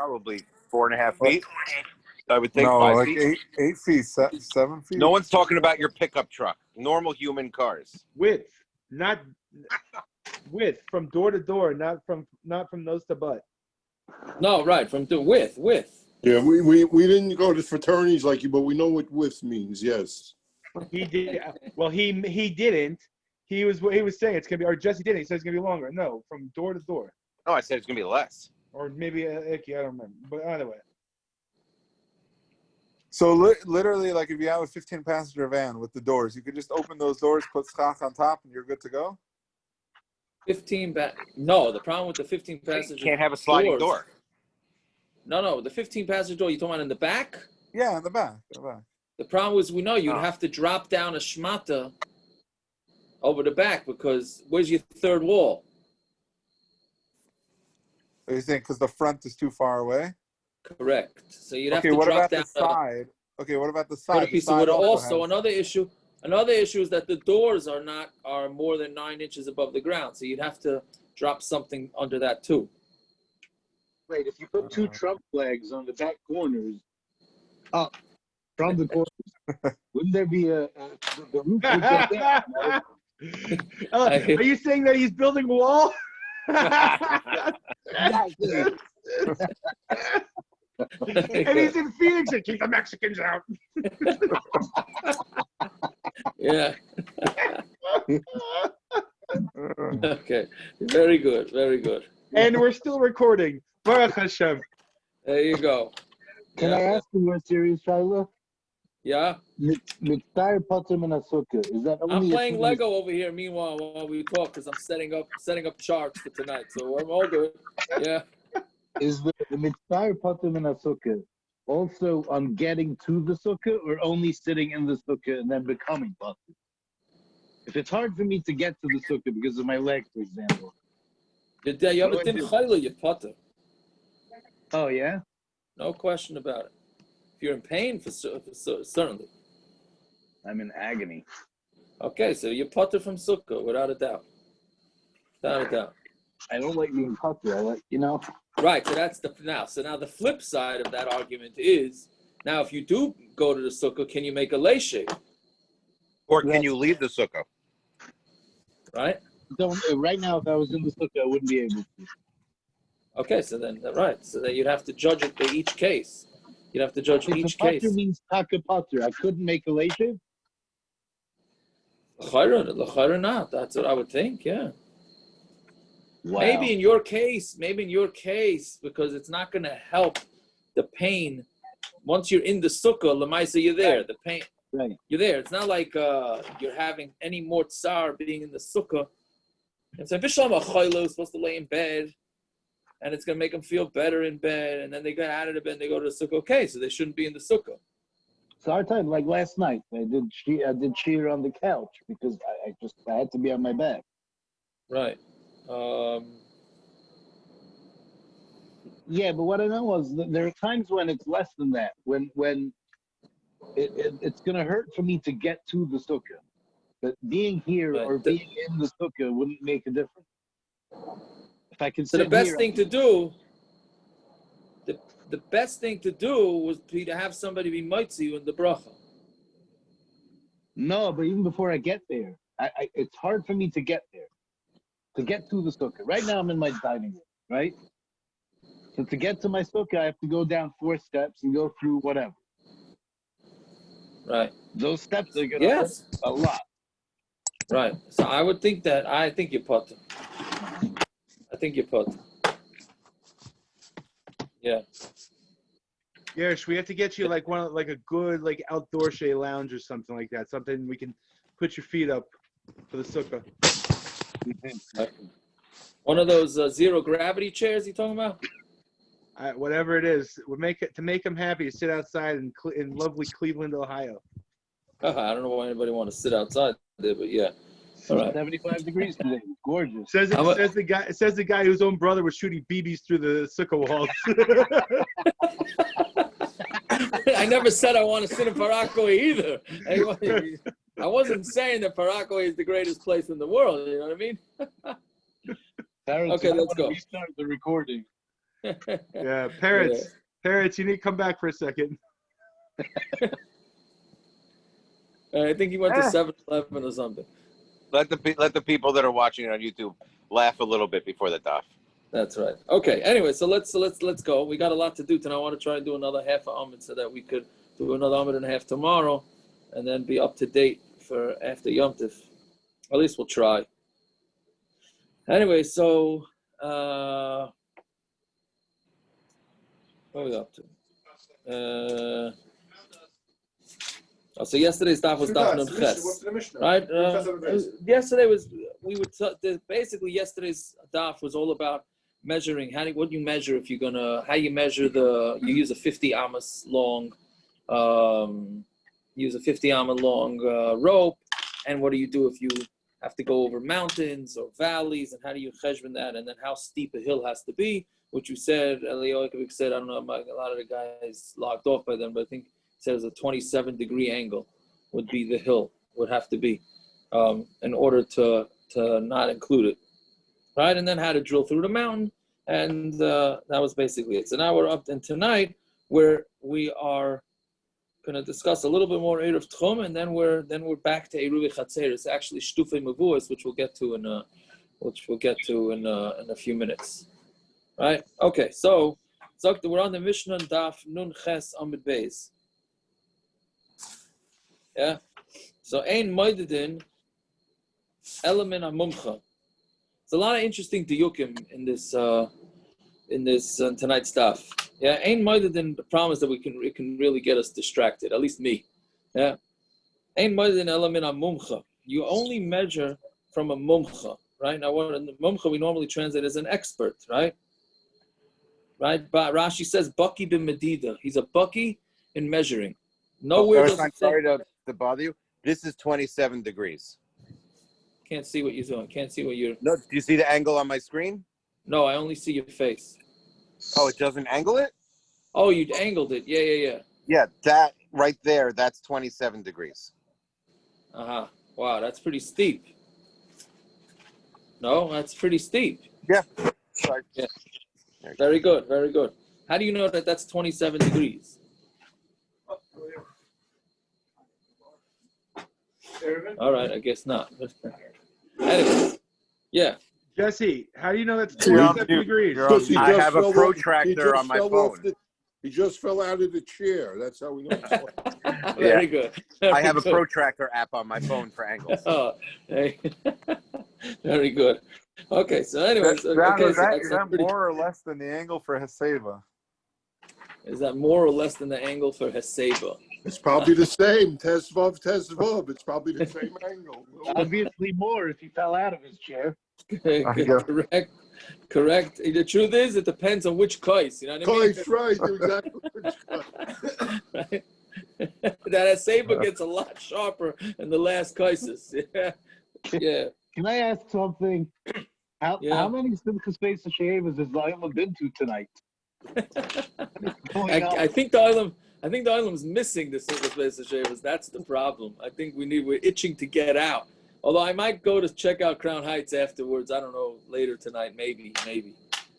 Probably 4.5 feet. I would think No, 5 like feet. 8 feet, 7 feet. No one's talking about your pickup truck. Normal human cars. Width, not width from door to door, not from nose to butt. No, right, from the width. Yeah, we didn't go to fraternities like you, but we know what width means. Yes. He did. Well, he didn't. He was saying it's gonna be, or Jesse didn't. He said it's gonna be longer. No, from door to door, No, I said it's gonna be less. or maybe Icky. I don't remember. But either way. So literally, like if you have a 15-passenger van with the doors, you could just open those doors, put schach on top, and you're good to go. 15 No, the problem with the 15 passenger You can't have a sliding door. No, the 15 passenger door. You talking about in the back? Yeah, in the back. The problem is we know you'd have to drop down a shmata over the back because where's your third wall? What do you think? Because the front is too far away. Correct. So you'd have Okay, to what drop about down the side? Okay, what about the side? piece The of side wood. Also, has- another issue is that the doors are more than 9 inches above the ground. So you'd have to drop something under that too. Wait, if you put two Trump flags on the back corners, up from the corners, wouldn't there be the roof would go down, right? Are you saying that he's building a wall? Exactly. And he's in Phoenix and keep the Mexicans out. Yeah. Okay. Very good. And we're still recording. Baruch Hashem. There you go. Can I ask you a serious, Shiloh? Yeah. Mitzvah Potem and Asuka. Is that only I'm playing a Lego over here. Meanwhile, while we talk, because I'm setting up charts for tonight. So I'm all good. Yeah. Is the Mitzvah Potem and Asuka also on getting to the sukkah, or only sitting in the sukkah and then becoming Potem? If it's hard for me to get to the sukkah because of my leg, for example. You have a din chayla, you potter. Oh yeah. No question about it. If you're in pain, certainly. I'm in agony. Okay, so you potter from sukkah, without a doubt. I don't like being putter. I like, Right, so that's so now the flip side of that argument is, now if you do go to the sukkah, can you make a leishe? Or can you leave the sukkah? Right? Right now, if I was in the sukkah, I wouldn't be able to. Okay, so then you'd have to judge it by each case. You'd have to judge each case. Pater means taka pater. I couldn't make a leishe. L'chayra not. That's what I would think. Yeah. Wow. Maybe in your case, because it's not going to help the pain. Once you're in the sukkah, lemaisa, you're there. The pain, right? You're there. It's not like you're having any more tsar being in the sukkah. And so, Bishlam Achaylo is supposed to lay in bed, and it's going to make them feel better in bed, and then they get out of the bed and they go to the sukkah. Okay, so they shouldn't be in the sukkah. So our time, like last night, I did shear on the couch because I had to be on my back. Right. Yeah, but what I know is that there are times when it's less than that. When it's going to hurt for me to get to the sukkah. But being here or being in the sukkah wouldn't make a difference. If I can So the best thing to do, the best thing to do was to have somebody be mitzi in the bracha. No, but even before I get there, it's hard for me to get there, to get to the sukkah. Right now I'm in my dining room, right? So to get to my sukkah, I have to go down 4 steps and go through whatever. Right. Those steps are going to hurt a lot. Right. So I think you potter. Yeah. Yes, we have to get you like a good outdoor shea lounge or something like that. Something we can put your feet up for the sukkah. One of those zero gravity chairs you talking about? Whatever it is, to make them happy. Sit outside in lovely Cleveland, Ohio. I don't know why anybody want to sit outside there, but yeah. All right. 75 degrees today. Gorgeous. Says the guy whose own brother was shooting BBs through the sukkah walls. I never said I want to sit in Paraguay either. I wasn't saying that Paraguay is the greatest place in the world. You know what I mean? Parents, Okay, let's go. Restart the recording. Yeah, parrots, you need to come back for a second. I think he went to 7-Eleven or something. Let the people that are watching it on YouTube laugh a little bit before the daf. That's right. Okay. Anyway, so let's go. We got a lot to do tonight. I want to try and do another half of Amud so that we could do another Amud and a half tomorrow, and then be up to date for after Yom Tov. At least we'll try. Anyway, so what are we up to? So yesterday's daf was daf nun ches, right? Yesterday was basically yesterday's daf was all about measuring. What do you measure if you're gonna? How you measure you use a 50 amas long, rope, and what do you do if you have to go over mountains or valleys, and how do you cheshbon that, and then how steep a hill has to be, which you said, Eliyahu said, I don't know, a lot of the guys logged off by then, but I think it says a 27-degree angle would be the hill, would have to be, in order to not include it, right? And then how to drill through the mountain, and that was basically it. So now we're up, and tonight, where we are going to discuss a little bit more Eruv Techum, and then we're back to Eruv Chatzer. It's actually Shtufei Mavuos, which we'll get to in a few minutes. Right? Okay. So we're on the Mishna Daf Nun Ches Amud Beis. Yeah. So Ein Moededin Element Amumcha. There's a lot of interesting diyukim in this tonight's stuff. Yeah, Ein Moededin, the problem is that it can really get us distracted, at least me. Yeah. Ein Moededin Element Amumcha. You only measure from a mumcha, right? Now, what in the mumcha we normally translate as an expert, right? Right? But Rashi says Baki bin Medida. He's a Baki in measuring. Nowhere does it say. Sorry to bother you. This is 27 degrees. Can't see what you're doing. Can't see what you're. No, do you see the angle on my screen? No, I only see your face. Oh, it doesn't angle it? Oh, you angled it. Yeah. Yeah, that right there, that's 27 degrees. Uh-huh. Wow, that's pretty steep. No, that's pretty steep. Yeah. Sorry. Yeah. Very good. How do you know that that's 27 degrees? All right, I guess not. Anyway, yeah. Jesse, how do you know that's You're on 27 mute. degrees? You're on Because he I just have a fell off- protractor he just on my fell off phone. He just fell out of the chair. That's how we know. Very good. I have a Very good. protractor app on my phone for angles. Oh, hey. Very good. Okay, so anyways, Is that more or less than the angle for Haseva? Is that more or less than the angle for Haseba? It's probably the same. Tesvav. It's probably the same angle. Obviously more if he fell out of his chair. Correct. The truth is, it depends on which kais. You know what I mean? Kais, right? You're exactly Right? That Haseba gets a lot sharper in the last kaisis. Yeah. Can I ask something? How many Simchas Beis Hashavas has Laila been to tonight? I think the island's missing the Simchas Beis Hashavas. That's the problem. I think we're itching to get out. Although I might go to check out Crown Heights afterwards. I don't know, later tonight, maybe.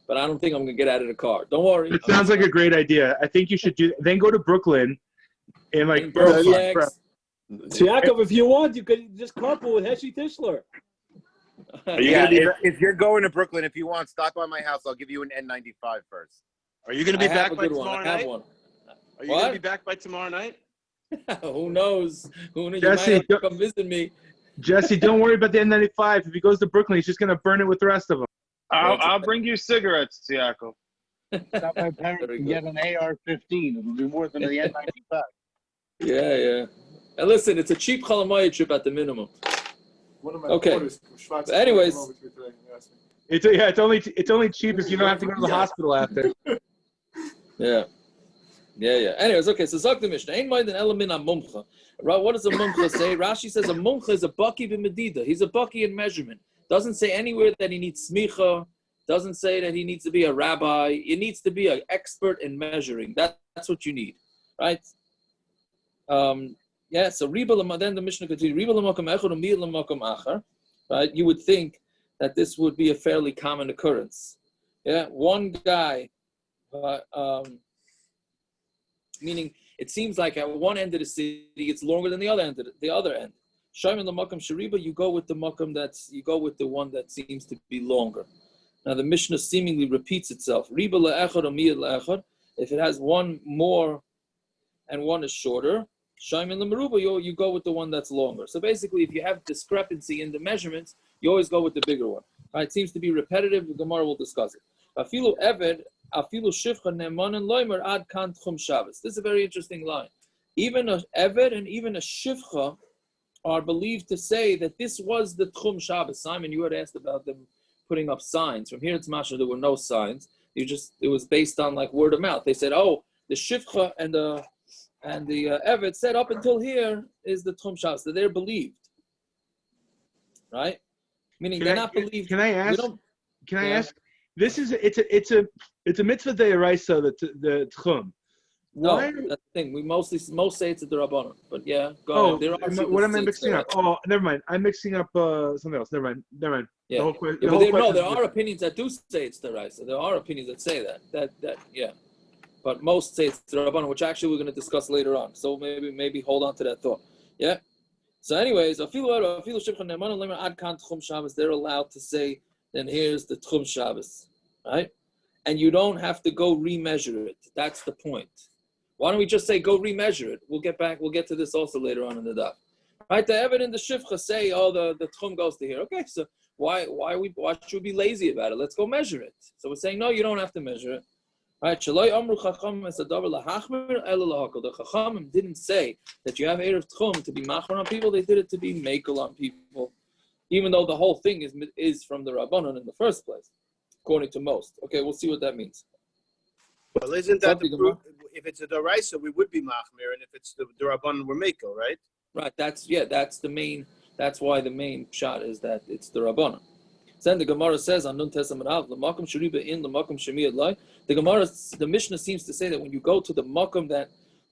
But I don't think I'm gonna get out of the car. Don't worry. It sounds like a great idea. I think you should then go to Brooklyn and like Flex. So Yaakov, if you want, you could just carpool with Heshi Tischler. If you're going to Brooklyn, if you want, stop by my house. I'll give you an N95 first. Are you going to be back by tomorrow I have night? one. Are you going to be back by tomorrow night? Who knows? You might Jesse, have to come visit me. Jesse, don't worry about the N95. If he goes to Brooklyn, he's just going to burn it with the rest of them. I'll bring you cigarettes, Yaakov. Stop my parents Very can good. get an AR-15. It'll do more than the N95. Yeah. And listen, it's a cheap Chalamayah trip at the minimum. Okay. But anyways, It's only cheap if you don't have to go to the hospital after. yeah. Anyways, okay. So Zok the Mishnah. Ein moed an element on mumcha. What does a mumcha say? Rashi says a mumcha is a baki b'medida. He's a baki in measurement. Doesn't say anywhere that he needs smicha. Doesn't say that he needs to be a rabbi. He needs to be an expert in measuring. That's what you need, right? Yeah. So then the Mishnah continues. Riba l'makom echad u'mi l'makom achar. Right? You would think that this would be a fairly common occurrence. Yeah. One guy Meaning, it seems like at one end of the city, it's longer than the other end. Shayman the makam shariba, you go with the one that seems to be longer. Now the Mishnah seemingly repeats itself. Riba le'echad or miyad le'echad. If it has one more and one is shorter, shayman le'meruba, you go with the one that's longer. So basically, if you have discrepancy in the measurements, you always go with the bigger one. Right? It seems to be repetitive. The Gemara will discuss it. Afilu eved, afilu shivcha ne'man and loimer ad kan tchum Shabbos. This is a very interesting line. Even a eved and even a shivcha are believed to say that this was the tchum Shabbos. Simon, you had asked about them putting up signs. From here to Mashna, there were no signs. It was based on like word of mouth. They said, oh, the shivcha and the eved said up until here is the tchum Shabbos. So they're believed, right? Meaning they're not believed. Can I ask? This is it's a mitzvah de'oraisa, the tchum. Why? No, that's the thing. We most say it's a derabanan, but yeah, go ahead. What am I mixing up? Oh, never mind. I'm mixing up something else. Never mind. Yeah. There are opinions that do say it's deraisa. There are opinions that say that. But most say it's derabanan, which actually we're going to discuss later on. So maybe hold on to that thought. Yeah. So, anyways, they're allowed to say, then here's the tchum Shabbos, right? And you don't have to go remeasure it. That's the point. Why don't we just say go remeasure it? We'll get to this also later on in the daf. Right? The Evid and the Shivcha say, the Techum goes to here. Okay, so why should we be lazy about it? Let's go measure it. So we're saying, no, you don't have to measure it. Right? The Chachamim didn't say that you have Eruv Techum to be machmer on people. They did it to be meikel on people, even though the whole thing is from the Rabbanon in the first place, according to most. Okay, we'll see what that means. Well, isn't that if it's a deraisa, we would be machmir, and if it's the derabanan, we're meikel, right? Right. That's the main. That's why the main shot is that it's the Rabbanan. Then the Gemara says on Nun Tesam Av, the makom shariba in the makom shemiyad lai. The Mishnah seems to say that when you go to the makom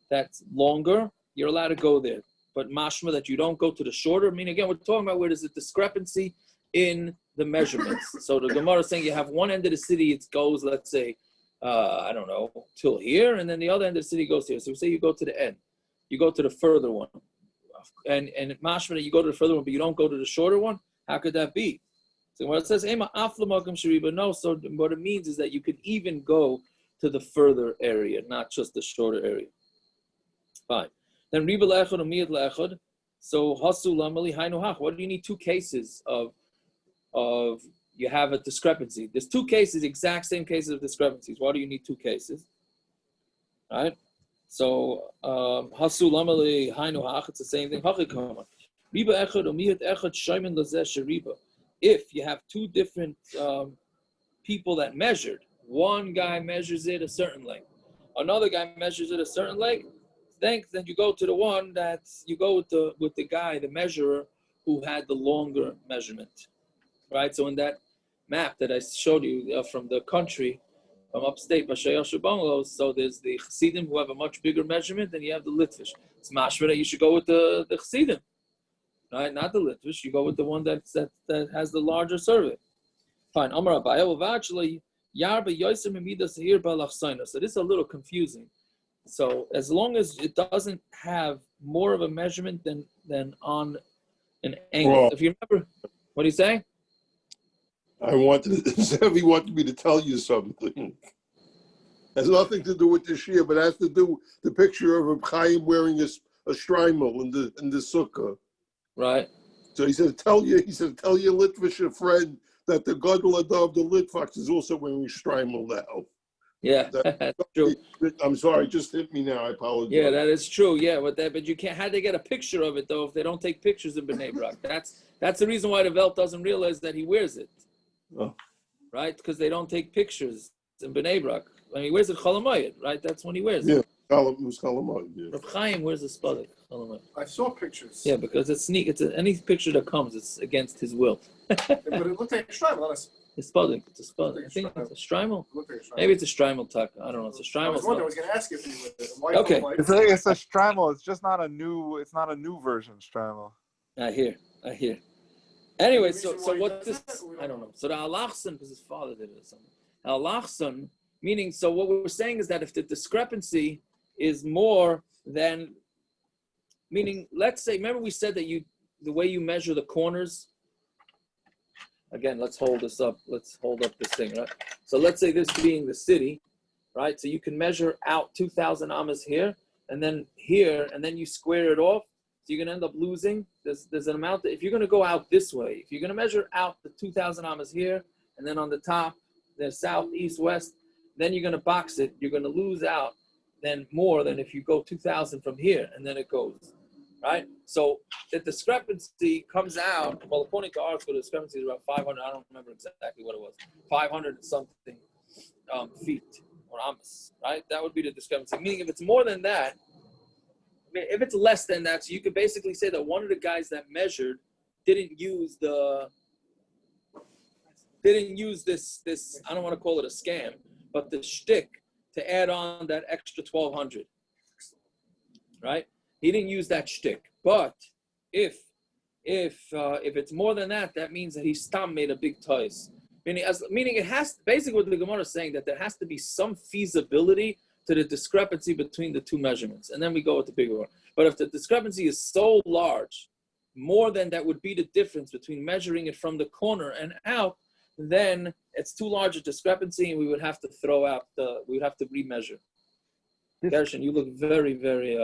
that's longer, you're allowed to go there. But mashma that you don't go to the shorter. I mean, again, we're talking about where there's a discrepancy in the measurements. So the Gemara is saying you have one end of the city, it goes, let's say, I don't know, till here, and then the other end of the city goes here. So we say you go to the end, you go to the further one, and mashma you go to the further one, but you don't go to the shorter one. How could that be? So when it says ema afla makam shariba, no. So what it means is that you could even go to the further area, not just the shorter area. Fine. Then riba le'echad or miyad le'echad. So hasu lamali hainu hach. What do you need two cases of you have a discrepancy? There's two cases, exact same cases of discrepancies. Why do you need two cases? All right. So hasu lamali hainu hach. It's the same thing. Hachikama. Riba echad or miyad echad shaymin lazeh shariba. If you have two different people that measured, one guy measures it a certain length, another guy measures it a certain length, then you go to the one you go with the guy, the measurer, who had the longer measurement, right? So in that map that I showed you from the country, from upstate, so there's the Chassidim who have a much bigger measurement, and you have the Litvish. It's mashma that you should go with the Chassidim. Right, not the Litvish. You go with the one that has the larger survey. Fine. Amar Abaya, well, actually, Yarba Yosem Midas here Balachsaina. So this is a little confusing. So as long as it doesn't have more of a measurement than on an angle. Well, if you remember, what do you say? Zevi wanted me to tell you something. Has nothing to do with this year, but has to do with the picture of Reb Chaim wearing a shtreimel in the sukkah. Right. So he said, tell your Litvish friend that the Gadol of the Litvaks is also wearing shtreimel now. Yeah, that's true. I'm sorry, it just hit me now. I apologize. Yeah, that is true. Yeah, but you can't. How they get a picture of it though? If they don't take pictures in Bnei Brak, that's the reason why the Welt doesn't realize that he wears it. Oh. Right? Because they don't take pictures in Bnei Brak. When he wears it Cholamayit, right? That's when he wears it. Yeah, Cholamayit. Yeah. Reb Chaim wears a spadik. I saw pictures. Yeah, because it's sneak. Any picture that comes, it's against his will. But it looked like a shtreimel. It's spadik. It's a spadik. I think it's a shtreimel. Maybe it's a shtreimel tuck. I don't know. It's a shtreimel. I was going to ask if you would. Okay. It's a shtreimel. It's just not a new. It's not a new version shtreimel. I hear. Anyway, so what this? I don't know. So the Alachson, because his father did it or something. Alachson Meaning, so what we're saying is that if the discrepancy is more than, meaning, let's say, remember we said that the way you measure the corners, again, let's hold this up. Let's hold up this thing, right? So let's say this being the city, right? So you can measure out 2,000 amas here, and then here, and then you square it off. So you're going to end up losing. There's an amount that, if you're going to go out this way, if you're going to measure out the 2,000 amas here, and then on the top, there's south, east, west, then you're going to box it. You're going to lose out then more than if you go 2,000 from here, and then it goes, right? So the discrepancy comes out, well, according to our school, the discrepancy is about 500. I don't remember exactly what it was. 500 and something feet or amas, right? That would be the discrepancy. Meaning if it's more than that, I mean, if it's less than that, so you could basically say that one of the guys that measured didn't use this, I don't want to call it a scam, but the shtick to add on that extra 1,200, right? He didn't use that shtick. But if it's more than that, that means that he stam made a big toys. Meaning it has, basically what the Gemara is saying, that there has to be some feasibility to the discrepancy between the two measurements. And then we go with the bigger one. But if the discrepancy is so large, more than that would be the difference between measuring it from the corner and out, then it's too large a discrepancy and we would have to we would have to remeasure. Gershon, you look very, very...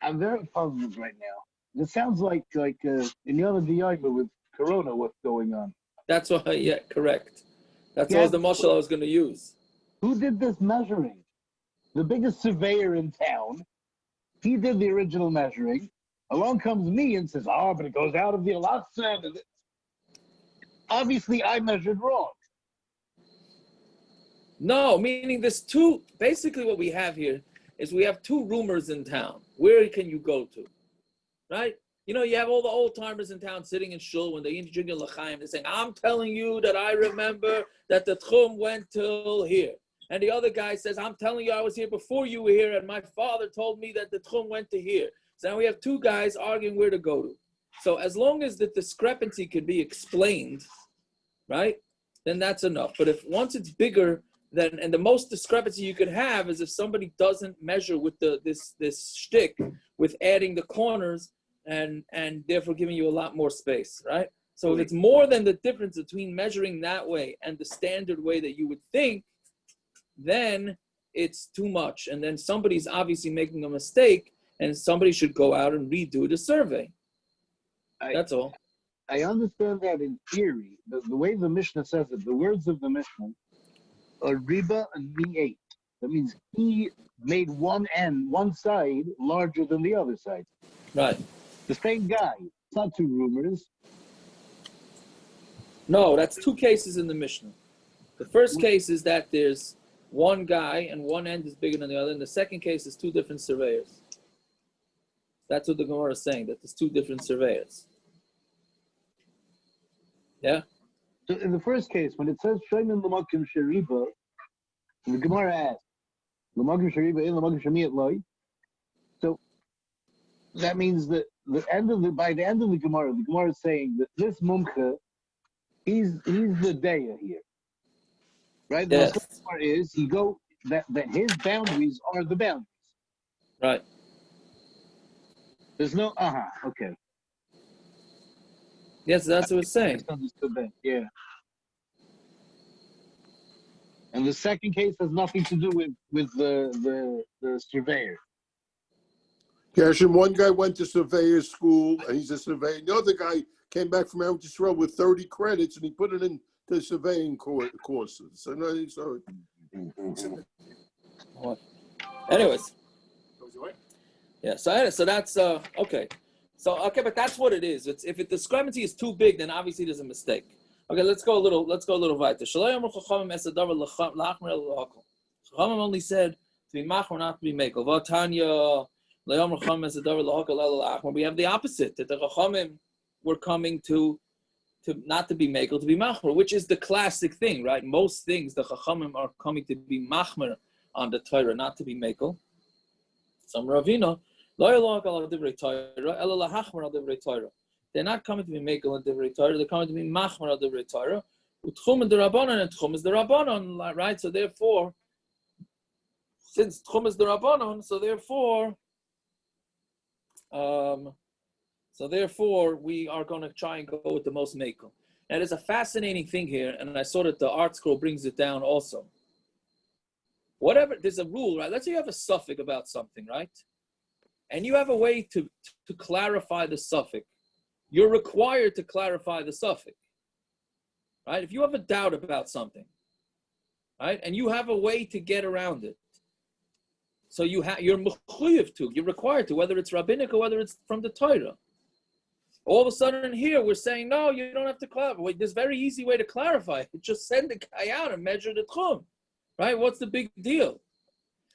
I'm very puzzled right now. This sounds like in the other Diagma with Corona, what's going on. That's why, yeah, correct. That's always the mashal I was going to use. Who did this measuring? The biggest surveyor in town. He did the original measuring. Along comes me and says, but it goes out of the Al-Aqsa. Obviously, I measured wrong. No, meaning there's two, basically what we have here is we have two rumors in town. Where can you go to, right? You know, you have all the old timers in town sitting in shul when they drink l'chaim. They're saying, I'm telling you that I remember that the Techum went till here. And the other guy says, I'm telling you I was here before you were here, and my father told me that the Techum went to here. So now we have two guys arguing where to go to. So as long as the discrepancy can be explained, right, then that's enough. But if once it's bigger, then, and the most discrepancy you could have is if somebody doesn't measure with this shtick with adding the corners and therefore giving you a lot more space, right? So if it's more than the difference between measuring that way and the standard way that you would think, then it's too much. And then somebody's obviously making a mistake and somebody should go out and redo the survey. That's all. I understand that in theory. The way the Mishna says it, the words of the Mishna are riba and mi-8. That means he made one side larger than the other side. Right. The same guy. It's not two rumors. No, that's two cases in the Mishnah. The first case is that there's one guy and one end is bigger than the other. And the second case is two different surveyors. That's what the Gemara is saying, that there's two different surveyors. Yeah? So in the first case, when it says Shaimin Lamakim Shariba, the Gemara asks, Lamakim Shariba in Lamakim Shamiat Loi. So that means that by the end of the Gemara is saying that this Mumcha, he's the Deya here. Right? The Yes. part is that his boundaries are the boundaries. Right. There's no okay. Yes, that's what it's saying. Understood that, yeah. And the second case has nothing to do with the surveyor. Gershon, one guy went to surveyor school, and he's a surveyor. The other guy came back from Eruv Yisrael with 30 credits, and he put it in the surveying courses. So no, sorry. Anyways. Yeah, so that's okay. So but that's what it is. If the discrepancy is too big, then obviously there's a mistake. Okay, let's go a little weiter. Chachamim only said to be machmer, not to be meikel. We have the opposite, that the Chachamim were coming to not to be meikel, to be machmer, which is the classic thing, right? Most things the Chachamim are coming to be machmer on the Torah, not to be meikel. Some Ravina, they're not coming to be meikel on divrei Torah. They're coming to be machmer on divrei Torah. Techum and derabanan, and Techum is derabanan, right? So therefore, since Techum is derabanan, so therefore we are going to try and go with the most meikel. And there's a fascinating thing here, and I saw that the art scroll brings it down also. Whatever, there's a rule, right? Let's say you have a suffix about something, right? And you have a way to clarify the suffix. You're required to clarify the suffix, right? If you have a doubt about something, right, and you have a way to get around it, so you're mechuyev to, you're required to, whether it's rabbinic or whether it's from the Torah. All of a sudden here we're saying, no, you don't have to clarify. Wait, there's a very easy way to clarify it. Just send the guy out and measure the Techum, right? What's the big deal?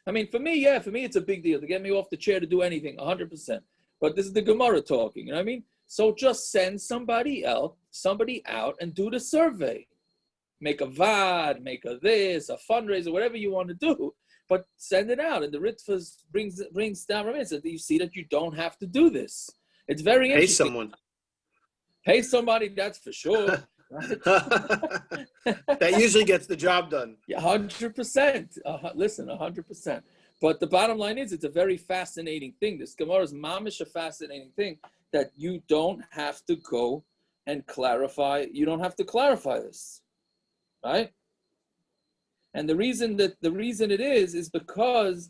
I mean, for me, it's a big deal to get me off the chair to do anything, 100%. But this is the Gemara talking, you know what I mean? So just send somebody out and do the survey. Make a VAD, make a this, a fundraiser, whatever you want to do, but send it out. And the Ritvas brings down from it, so that you see that you don't have to do this. It's very interesting. someone. Pay somebody, that's for sure. That usually gets the job done. Yeah, 100%. Listen, 100%. But the bottom line is, it's a very fascinating thing. This Gemara is mamish a fascinating thing that you don't have to go and clarify. You don't have to clarify this, right? And the reason it is because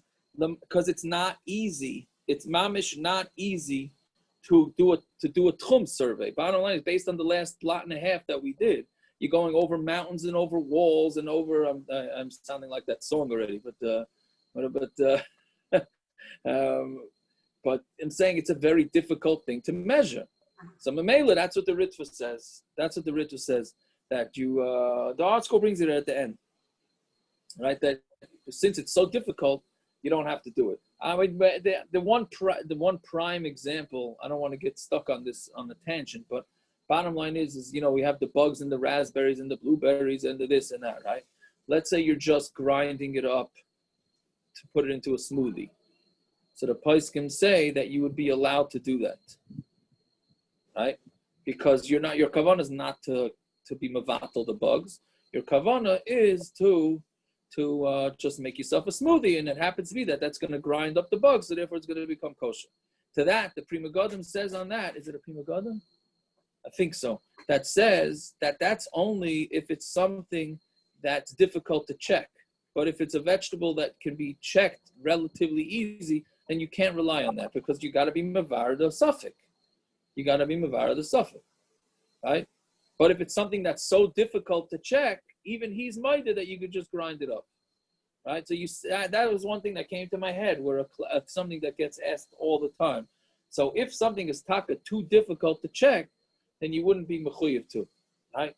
it's not easy. It's mamish not easy to do a Techum survey. Bottom line is, based on the last lot and a half that we did, you're going over mountains and over walls and over. I'm sounding like that song already, but I'm saying it's a very difficult thing to measure. So meikel, that's what the Ritva says. That you the art school brings it at the end, right? That since it's so difficult, you don't have to do it. I mean, the one prime example, I don't want to get stuck on the tangent, but bottom line is we have the bugs in the raspberries and the blueberries and the this and that, right? Let's say you're just grinding it up to put it into a smoothie. So the poskim say that you would be allowed to do that, right? Because your kavanah is not to be mevatel the bugs. Your kavanah is to just make yourself a smoothie, and it happens to be that's going to grind up the bugs, so therefore it's going to become kosher. To that, the Pri Megadim says on that, is it a Pri Megadim? I think so. That says that's only if it's something that's difficult to check. But if it's a vegetable that can be checked relatively easy, then you can't rely on that, because you got to be mevar the suffix. You got to be mevar the suffix, right? But if it's something that's so difficult to check, even he's minded that you could just grind it up, right? So that was one thing that came to my head, where something that gets asked all the time. So if something is taka too difficult to check, then you wouldn't be mechuyev to, right?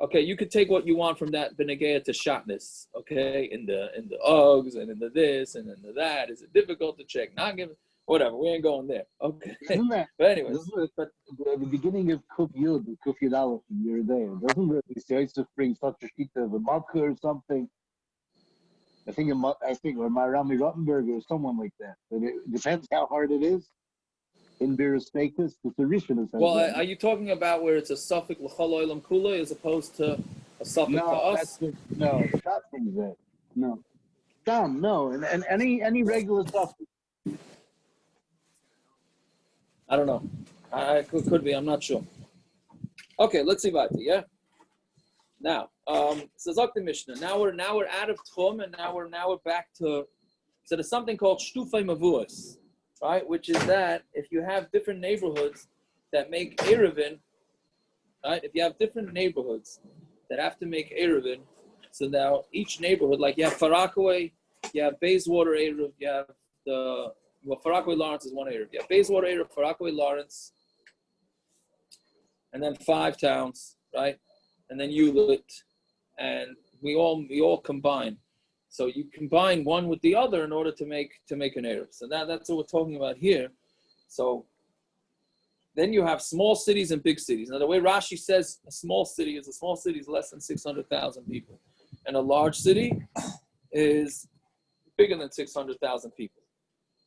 Okay, you could take what you want from that benegea to shatness, okay, in the Uggs and in the this and in the that. Is it difficult to check? Not given, whatever. We ain't going there, okay. But anyways, but the beginning of Kuf Yud Aleph, you're there. Doesn't the Yosef bring such a sheet of a matka or something? I think or Rami Rottenberg or someone like that. But it depends how hard it is. In Beerus Status, it's a rishus. Well, are you talking about where it's a suffix l'chol olam kula as opposed to a suffix to us? No, that thing's it. No. No, and any regular suffix. I don't know. I could be. I'm not sure. Okay, let's see about it. Yeah. Now, says the Mishna. Now we're out of Techum, and now we're back to. So there's something called shtufay mavuos, right? Which is that if you have different neighborhoods that make Eruvin, right? If you have different neighborhoods that have to make Eruvin, so now each neighborhood, like you have Farakaway, you have Bayswater Eruv, you have Farakaway Lawrence is one Eruv. You have Bayswater Eruv, Farakaway Lawrence, and then 5 towns, right? And then Hewlett, and we all combine. So you combine one with the other in order to make an Eruv. So that's what we're talking about here. So then you have small cities and big cities. Now the way Rashi says a small city is less than 600,000 people, and a large city is bigger than 600,000 people.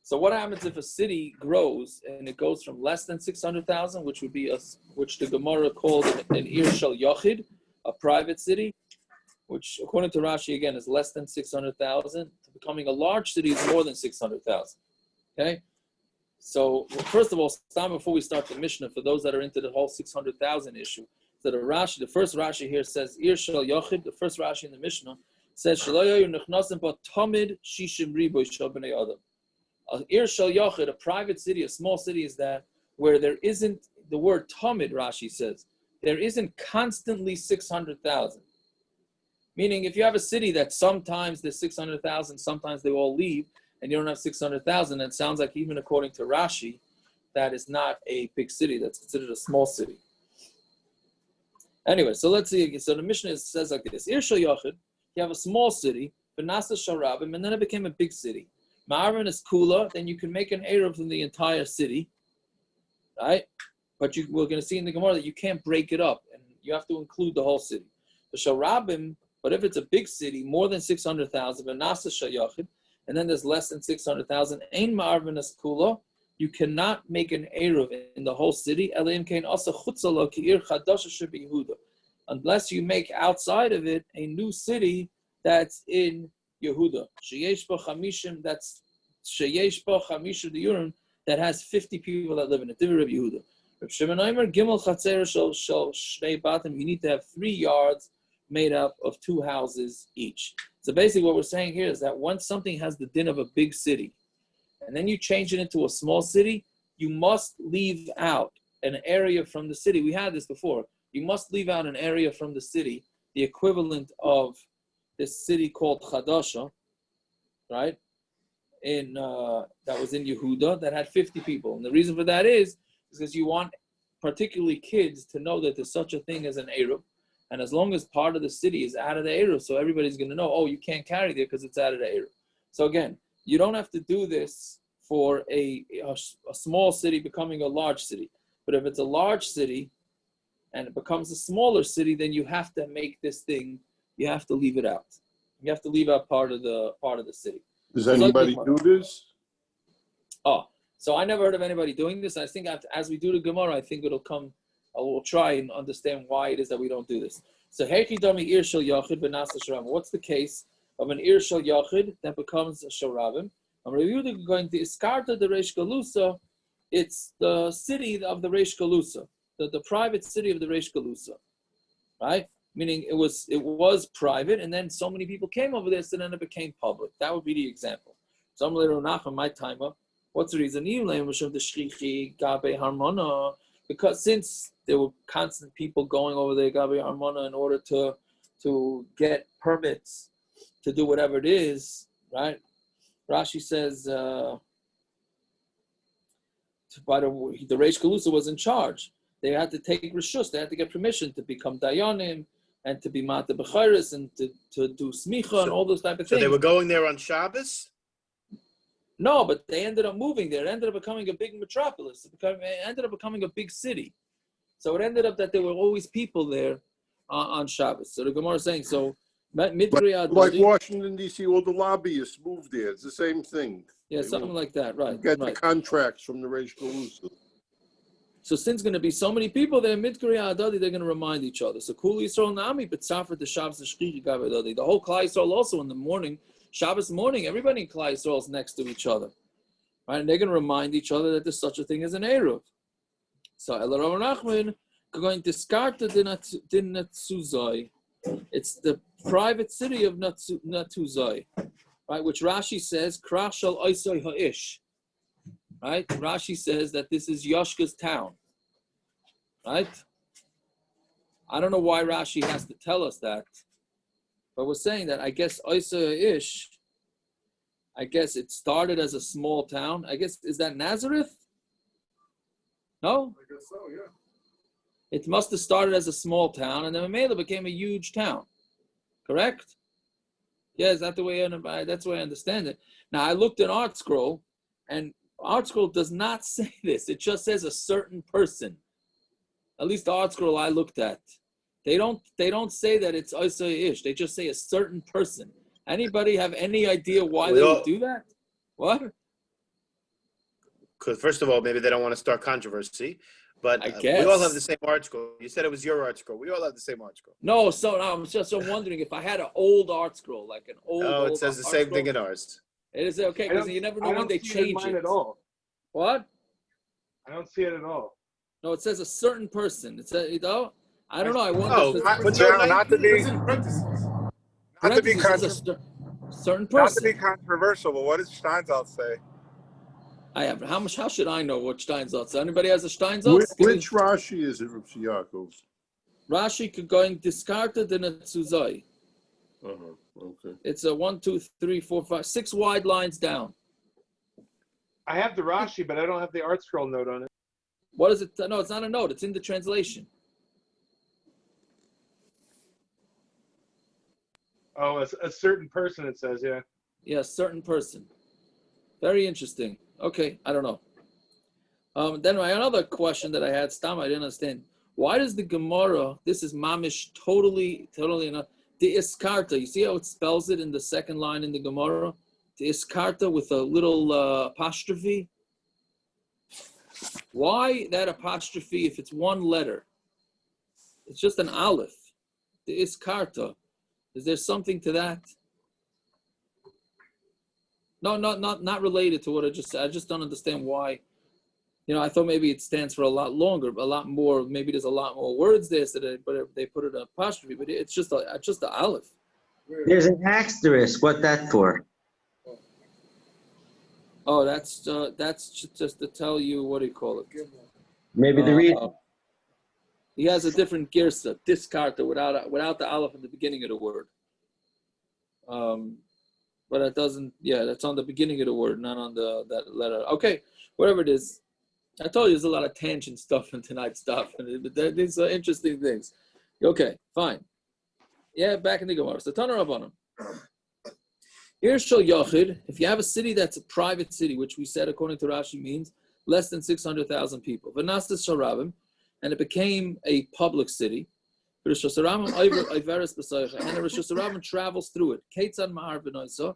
So what happens if a city grows and it goes from less than 600,000, which the Gemara called an Ir Shel Yochid, a private city, which according to Rashi again is less than 600,000, to becoming a large city is more than 600,000. Okay? So, first of all, stop before we start the Mishnah, for those that are into the whole 600,000 issue. So the first Rashi here says, Ir shel yochid, the first Rashi in the Mishnah, says, Ir shel yochid, a private city, a small city, is that where there isn't, the word tamid, Rashi says, there isn't constantly 600,000. Meaning, if you have a city that sometimes there's 600,000, sometimes they all leave, and you don't have 600,000, it sounds like even according to Rashi, that is not a big city. That's considered a small city. Anyway, so let's see again. So the Mishnah says like this: Ir shel yochid, you have a small city, v'nasa harabim, and then it became a big city. Ma'arvin is kula, then you can make an Eruv from the entire city, right? But we're going to see in the Gemara that you can't break it up, and you have to include the whole city. The harabim, but if it's a big city, more than 600,000, v'nasa shel yochid, and then there's less than 600,000, ein ma'arvin is kula, you cannot make an Eruv in the whole city, unless you make outside of it a new city that's in Yehuda. That's sheyesh bo chamisha diurim, that has 50 people that live in it. Divrei Yehuda. Reb Shimon Omer, Gimel Chatzer shel Shnei Batim, you need to have 3 yards made up of 2 houses each. So basically what we're saying here is that once something has the din of a big city, and then you change it into a small city, you must leave out an area from the city. We had this before. You must leave out an area from the city, the equivalent of this city called Chadasha, right? That was in Yehuda, that had 50 people. And the reason for that is because you want particularly kids to know that there's such a thing as an Eruv. And as long as part of the city is out of the Eruv, so everybody's going to know, oh, you can't carry there because it's out of the Eruv. So again, you don't have to do this for a small city becoming a large city. But if it's a large city and it becomes a smaller city, then you have to make this thing, you have to leave it out. You have to leave out part of the city. Does anybody do this? Oh, so I never heard of anybody doing this. I think as we do the Gemara, I think it'll come, we'll try and understand why it is that we don't do this. So, what's the case of an Ir shel yochid that becomes a harabim? I'm going to Iskarta the Reish Galusa. It's the city of the Reish Galusa, the private city of the Reish Galusa, right? Meaning it was private, and then so many people came over there, so then it became public. That would be the example. So I'm later on my time up. What's the reason? Because since there were constant people going over there, Gabe Harmona, in order to get permits to do whatever it is, right? Rashi says, the Reish Galusa was in charge. They had to take reshus. They had to get permission to become dayanim and to be mata b'chayris and to do smicha and all those type of things. So they were going there on Shabbos? No, but they ended up moving there. It ended up becoming a big metropolis. It ended up becoming a big city. So it ended up that there were always people there on Shabbos. So the Gemara is saying, like Washington, D.C., all the lobbyists moved there. It's the same thing. Yeah, something like that, right. Get the contracts from the Reish Galusa. So since going to be so many people there, they're going to remind each other. So Kul Yisrael Nami, but Safar the Shabbos the whole Klal Yisrael also in the morning, Shabbos morning, everybody in Klal Yisrael is next to each other. Right? And they're going to remind each other that there's such a thing as an Eruv. So Ela Rav Nachman going to Skarta the Natsuzai. It's the private city of Natuzai, right? Which Rashi says, Krach shel Oisoi Ha'ish. Right? Rashi says that this is Yoshka's town. Right? I don't know why Rashi has to tell us that. But we're saying that I guess Oisoi Ha'ish, I guess it started as a small town. I guess, is that Nazareth? No? I guess so, yeah. It must have started as a small town, and then Meikel became a huge town. Correct? Yeah, is that the way? That's the way I understand it. Now I looked at Art Scroll, and Art Scroll does not say this. It just says a certain person. At least the Art Scroll I looked at, they don't say that it's Oisoi Ish. They just say a certain person. Anybody have any idea why they would do that? What? Because first of all, maybe they don't want to start controversy. But I we all have guess. the same art scroll. You said it was your art scroll. We all have the same art scroll. No, so I'm just wondering if I had an old art scroll, like an old. Oh, it old says the art same scroll. thing in ours. It is okay because you never know when they change mine it. at all. What? I don't see it at all. No, it says a certain person. It says, I don't know. I wonder. Oh, But no, not to be It's in parentheses. not to be Parentheses says a certain person. not to be controversial, but what does Steinsaltz say? I have. How should I know what Steinsaltz? Anybody has a Steinsaltz? Which Rashi is it, Rabbi Yaakov? Rashi could go in discarded in a Tzuzai. Okay. It's a 1, 2, 3, 4, 5, 6 wide lines down. I have the Rashi, but I don't have the art scroll note on it. What is it? No, it's not a note. It's in the translation. Oh, a certain person, it says, yeah. Yeah, certain person. Very interesting. Okay, I don't know. Then another question that I had, Stam, I didn't understand. Why does the Gemara, this is mamish, totally enough, the iskarta, you see how it spells it in the second line in the Gemara? The iskarta with a little apostrophe. Why that apostrophe if it's one letter? It's just an aleph. The iskarta. Is there something to that? No, not related to what I just said. I just don't understand why. I thought maybe it stands for a lot longer, a lot more. Maybe there's a lot more words there, but they put it an apostrophe. But it's just the aleph. There's an asterisk. What that for? Oh, that's just to tell you, what do you call it? Maybe the reason. He has a different girsa, diskarta, without the aleph in the beginning of the word. But it doesn't. Yeah, that's on the beginning of the word, not on that letter. Okay, whatever it is. I told you there's a lot of tangent stuff in tonight's stuff, and these are interesting things. Okay, fine. Yeah, back in the Gemara. So Tana Rabbanim. Here's Shal Yachid. If you have a city that's a private city, which we said according to Rashi means less than 600,000 people, V'nastas harabim, and it became a public city. And the reshus harabim travels through it. Keitzad ma'ar v'noisa.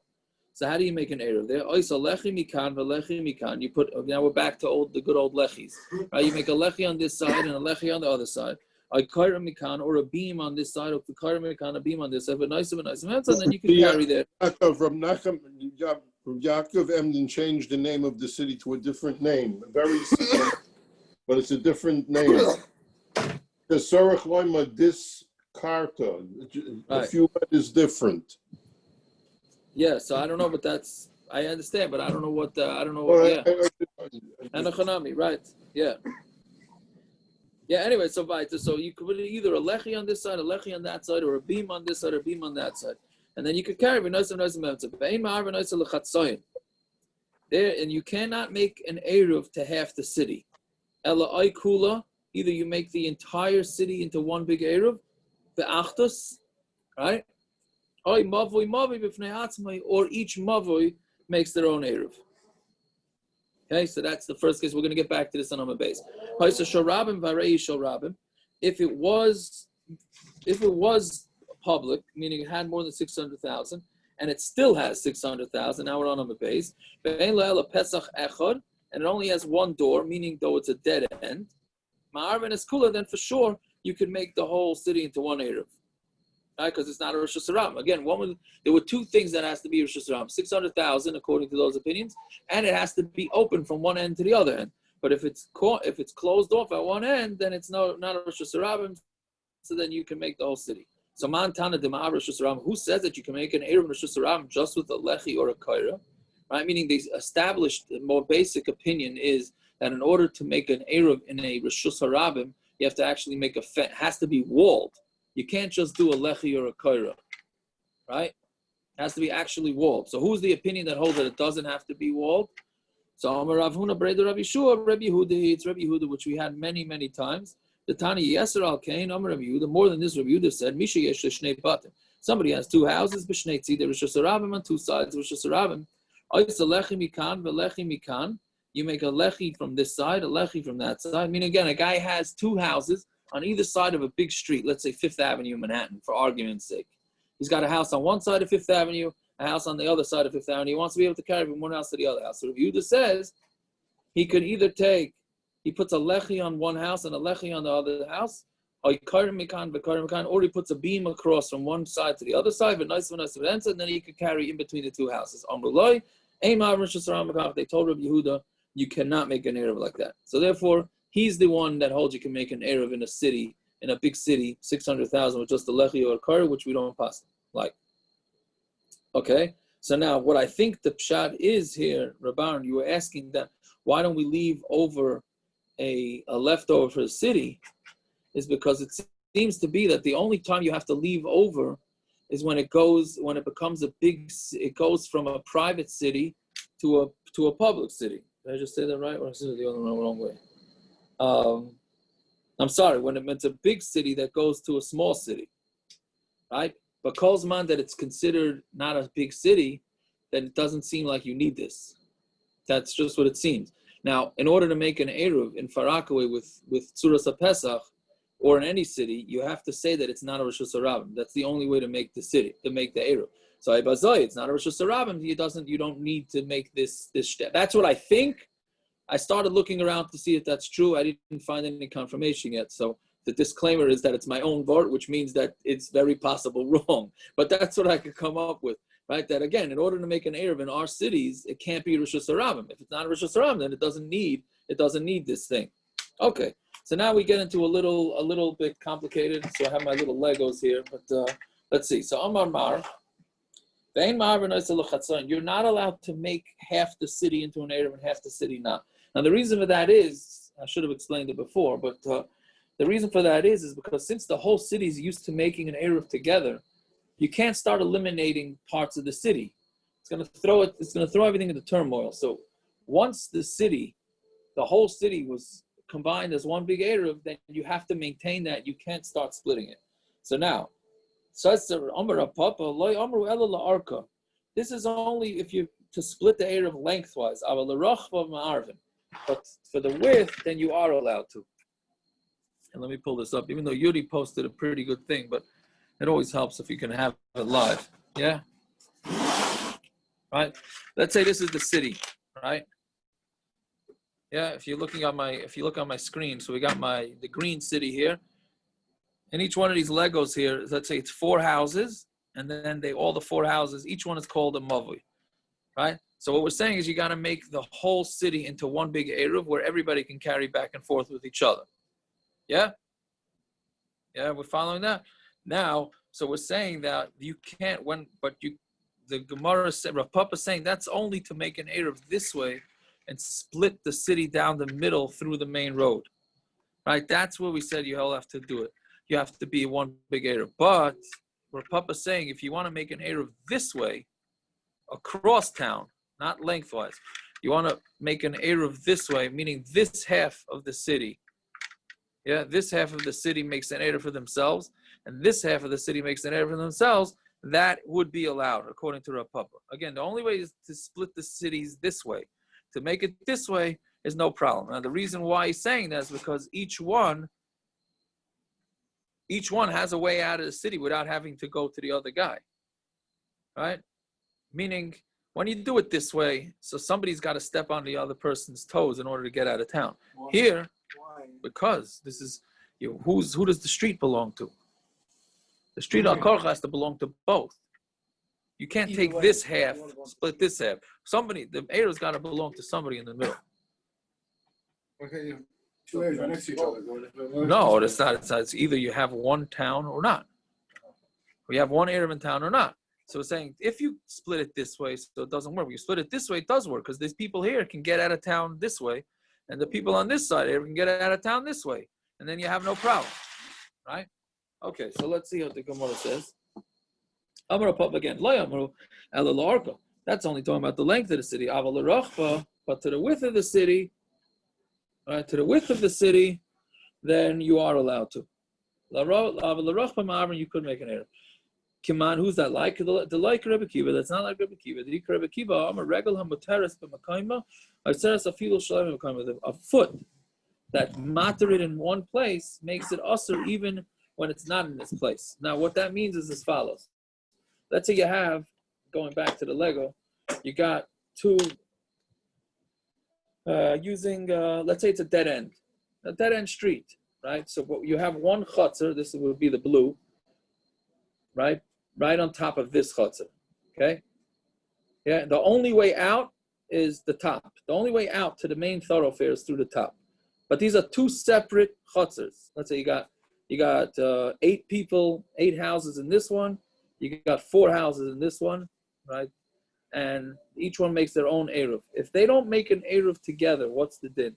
So how do you make an Eruv there? Oisa lechi mikan v'lechi mikan. You put, now we're back to the good old lechis. Right? You make a lechi on this side and a lechi on the other side. A kaira mikan, or a beam on this side, or a kaira mikan, a beam on this side, and then you can carry there. From Yaakov Emden changed the name of the city to a different name. Very similar, but it's a different name. The Sarach Loima, this Karta, a few letters different. Yeah, so I don't know, but I understand, but I don't know what, And a chanami, right, yeah. Yeah, anyway, so you could put either a lechi on this side, a lechi on that side, or a beam on this side, or a beam on that side. And then you could carry there, and you cannot make an Eruv to half the city. Ela kula, either you make the entire city into one big Eruv, the achtos, right? Or each mavoi makes their own Eruv. Okay, so that's the first case. We're going to get back to this on Amud base. If it was public, meaning it had more than 600,000, and it still has 600,000. Now we're on Amud base. And it only has one door, meaning though it's a dead end. Ma'arvin is cooler, then for sure you could make the whole city into one Eruv. Right, because it's not a reshus harabim. Again, there were two things that has to be reshus harabim: 600,000, according to those opinions, and it has to be open from one end to the other end. But if it's closed off at one end, then it's not a reshus harabim. So then you can make the whole city. So Mantana Dema reshus harabim. Who says that you can make an eruv reshus harabim just with a lechi or a kaira? Right, meaning the established, more basic opinion is that in order to make an eruv in a reshus harabim, you have to actually make a fence. It has to be walled. You can't just do a lechi or a kaira, right? It has to be actually walled. So who's the opinion that holds that it doesn't have to be walled? So Amar Rav Huna Breder Rabbi Shua, Rabbi Yehuda, it's Rabbi Yehuda, which we had many, many times. The Tani Yeser Al Kain, Amar Rabbi Yehuda, more than this, Rabbi Yehuda said, Misha Yesh Shnei Batim. Somebody has two houses, B'Shnei Tzidei, reshus harabim on two sides, reshus harabim. Oisa lechi mikan, v'lechi mikan. You make a lechi from this side, a lechi from that side. I mean, again, a guy has two houses on either side of a big street, let's say Fifth Avenue, Manhattan, for argument's sake. He's got a house on one side of Fifth Avenue, a house on the other side of Fifth Avenue. He wants to be able to carry from one house to the other house. So Yehuda says he could either take he puts a lechi on one house and a lechi on the other house, or he puts a beam across from one side to the other side, and then he could carry in between the two houses. They told Rabbi Yehuda, you cannot make an Eruv like that. So therefore, he's the one that holds you can make an Eruv in a city, in a big city, 600,000 with just a lechi or a kar, which we don't pass like. Okay, so now what I think the pshat is here, Rabban, you were asking that why don't we leave over a leftover for the city, is because it seems to be that the only time you have to leave over is when it becomes a big, it goes from a private city to a public city. Did I just say that right, or is it the other wrong way? I'm sorry, when it's a big city that goes to a small city, right? But Kolzman that it's considered not a big city, then it doesn't seem like you need this. That's just what it seems. Now, in order to make an Eruv in Farakaway with Tzuras HaPesach, or in any city, you have to say that it's not a reshus harabim. That's the only way to make the city, to make the Eruv. So it's not a reshus harabim. You don't need to make this step. That's what I think. I started looking around to see if that's true. I didn't find any confirmation yet. So the disclaimer is that it's my own vort, which means that it's very possible wrong. But that's what I could come up with, right? That again, in order to make an Eruv in our cities, it can't be reshus harabim. If it's not a reshus harabim, then it doesn't need this thing. Okay. So now we get into a little bit complicated. So I have my little Legos here, but let's see. So Amar Mar, you're not allowed to make half the city into an Eruv and half the city not. Now the reason for that is, I should have explained it before, but the reason for that is because since the whole city is used to making an Eruv together, you can't start eliminating parts of the city. It's going to throw everything into turmoil. So once the whole city was combined as one big Eruv, then you have to maintain that. You can't start splitting it. So now, this is only if you to split the Eruv lengthwise. But for the width, then you are allowed to. And let me pull this up, even though Yuri posted a pretty good thing, but it always helps if you can have it live. Yeah? Right? Let's say this is the city, right? Yeah, if you look on my screen, so we got the green city here. And each one of these Legos here, let's say it's 4 houses, and then all the 4 houses, each one is called a mavui, right? So what we're saying is you got to make the whole city into one big Eruv where everybody can carry back and forth with each other. Yeah? Yeah, we're following that? Now, so we're saying that you can't, the Gemara said, Rav Papa is saying that's only to make an Eruv this way and split the city down the middle through the main road, right? That's where we said you all have to do it. You have to be one big Eruv. But Rav Papa is saying if you want to make an Eruv this way, across town, not lengthwise, you want to make an Eruv this way, meaning this half of the city. Yeah, this half of the city makes an Eruv for themselves, and this half of the city makes an Eruv for themselves. That would be allowed, according to Rav Papa. Again, the only way is to split the cities this way. To make it this way is no problem. Now, the reason why he's saying that is because each one has a way out of the city without having to go to the other guy, right? Meaning, when you do it this way, so somebody's got to step on the other person's toes in order to get out of town. Why? Here, why? Because this is, who does the street belong to? The street al-Korcha has to belong to both. You can't take this half, split this half. The Eruv's got to belong to somebody in the middle. Okay, 2 areas are next to each other. No, it's not. It's either you have one town or not. Or you have one Eruv in town or not. So it's saying if you split it this way, so it doesn't work. When you split it this way, it does work because these people here can get out of town this way, and the people on this side here can get out of town this way, and then you have no problem, right? Okay, so let's see what the Gemara says. Amar Papa again. That's only talking about the length of the city. But to the width of the city, right? To the width of the city, then you are allowed to. You could make an error. Kiman, who's that like? The like Rebbe Kiva. That's not like Rebbe Kiva. The Rebbe Kiva. Amar regal hamuteres b'makayma. Aseres afilu shalem b'makayma. A foot that matter it in one place makes it usher even when it's not in this place. Now, what that means is as follows. Let's say you have, going back to the Lego, you got two using, let's say it's a dead end street, right? So you have one chutzner, this would be the blue, right on top of this chutzner, okay? Yeah, the only way out is the top. The only way out to the main thoroughfare is through the top. But these are two separate chutzers. Let's say you got 8 people, 8 houses in this one. You got 4 houses in this one, right? And each one makes their own Eruv. If they don't make an Eruv together, what's the din?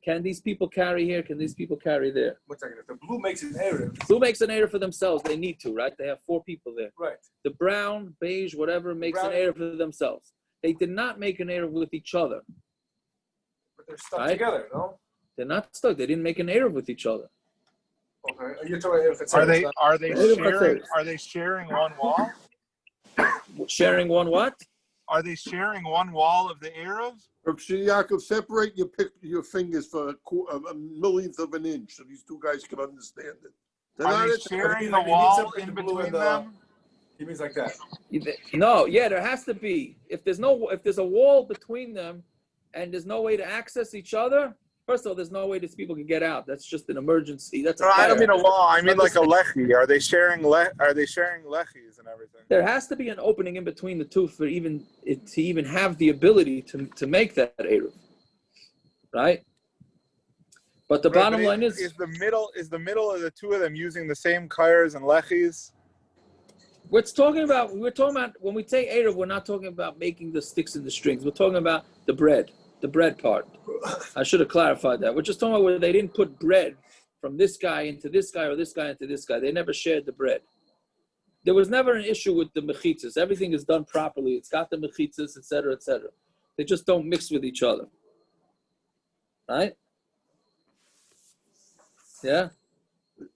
Can these people carry here? Can these people carry there? 1 second. If the blue makes an Eruv, Blue makes an Eruv for themselves. They need to, right? They have 4 people there. right? The brown, beige, whatever, makes an Eruv for themselves. They did not make an Eruv with each other. But they're stuck Right? together, no? They're not stuck. They didn't make an Eruv with each other. Okay. You're talking about if it's Are they Eruv sharing one wall? Sharing one what? Are they sharing one wall of the Eruv? Yaakov, separate your fingers for a millionth of an inch so these two guys can understand it. They're Are not they sharing the wall in between them? He means like that. No, yeah, there has to be. If there's a wall between them and there's no way to access each other, first of all, there's no way these people can get out. That's just an emergency. That's No, I don't mean a wall. I mean like a lechi. Are they sharing lechis and everything? There has to be an opening in between the two for to even have the ability to make that Eruv, right? But the bottom line is the middle of the two of them using the same kayers and lechis? we're talking about when we say Eruv, we're not talking about making the sticks and the strings. We're talking about the bread part. I should have clarified that. We're just talking about where they didn't put bread from this guy into this guy or this guy into this guy. They never shared the bread. There was never an issue with the mechitzas. Everything is done properly. It's got the mechitzas, etc., etc. They just don't mix with each other. Right? Yeah?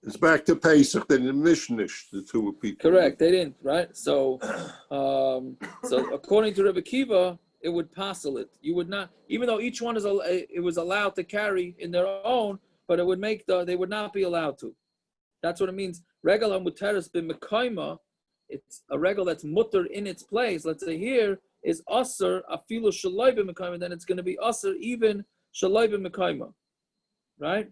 It's back to Pesach, then the Mishna, the two people. Correct. They didn't, right? So according to Rebbe Kiva, it would passel it. You would not, even though each one was allowed to carry in their own, but it would make they would not be allowed to. That's what it means. Regal ha-muteres b'mekayma, it's a regal that's mutter in its place. Let's say here is aser afilu shaloi b'mekayma, then it's going to be aser even shaloi b'mekayma, right?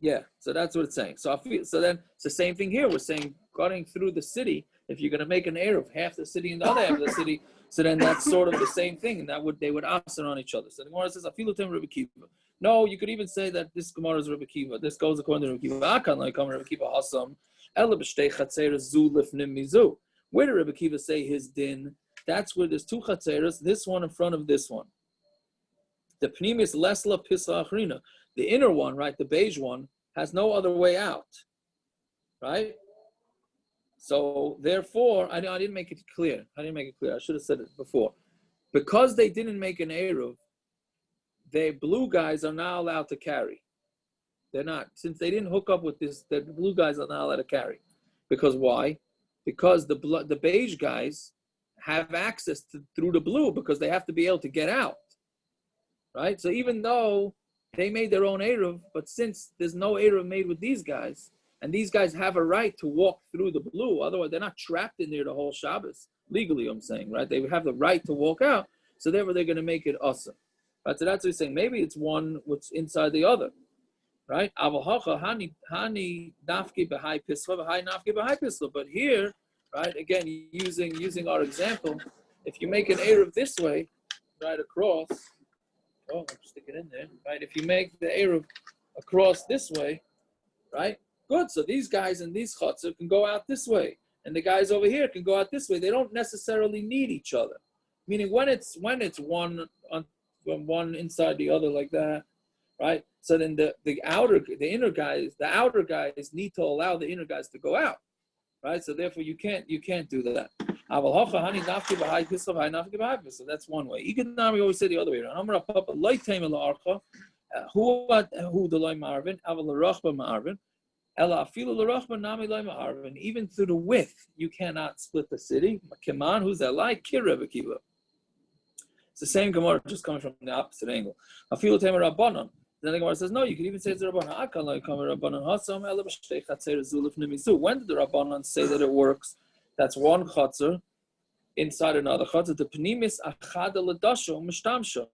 Yeah, so that's what it's saying. So then it's the same thing here. We're saying going through the city, if you're going to make an Eruv, half the city and the other half of the city, so then that's sort of the same thing, and they would answer on each other. So the Gemara says, "Afilu tem Rebbe Kiva." No, you could even say that this Gemara is Rebbe Kiva. This goes according to Rebbe Kiva. Akan like Rebbe Kiva hasam ela b'shtei chatzeres zu lifnim mizu. Where did Rebbe Kiva say his din? That's where there's 2 chatzeres, this one in front of this one. The pnimis lesla pisa achrina. The inner one, right, the beige one, has no other way out, right? So therefore, I didn't make it clear. I should have said it before. Because they didn't make an Eruv, the blue guys are not allowed to carry. They're not. Since they didn't hook up with this, the blue guys are not allowed to carry. Because why? Because the beige guys have access through the blue because they have to be able to get out, right? So even though they made their own Eruv, but since there's no Eruv made with these guys, and these guys have a right to walk through the blue, otherwise they're not trapped in there the whole Shabbos. Legally, I'm saying, right? They have the right to walk out, so therefore they're going to make it awesome. Right? So that's what he's saying. Maybe it's one what's inside the other, right? But here, right, again, using our example, if you make an Eruv this way, right across, oh, I'll stick it in there, right? If you make the Eruv across this way, right? Good. So these guys in these chutzner can go out this way, and the guys over here can go out this way. They don't necessarily need each other. Meaning when it's one inside the other like that, right? So then the outer guys need to allow the inner guys to go out, right? So therefore you can't do that. So that's one way. We always say the other way around. Even through the width, you cannot split the city. Kiman, who's that like? Rebbe Kiva. It's the same Gemara, just coming from the opposite angle. Afilu tema rabbanon. Then the Gemara says, no, you can even say it's a rabbanon. When did the rabbanon say that it works? That's one chutzner, inside another chutz. The pnimis achada ledasho mishtamsha,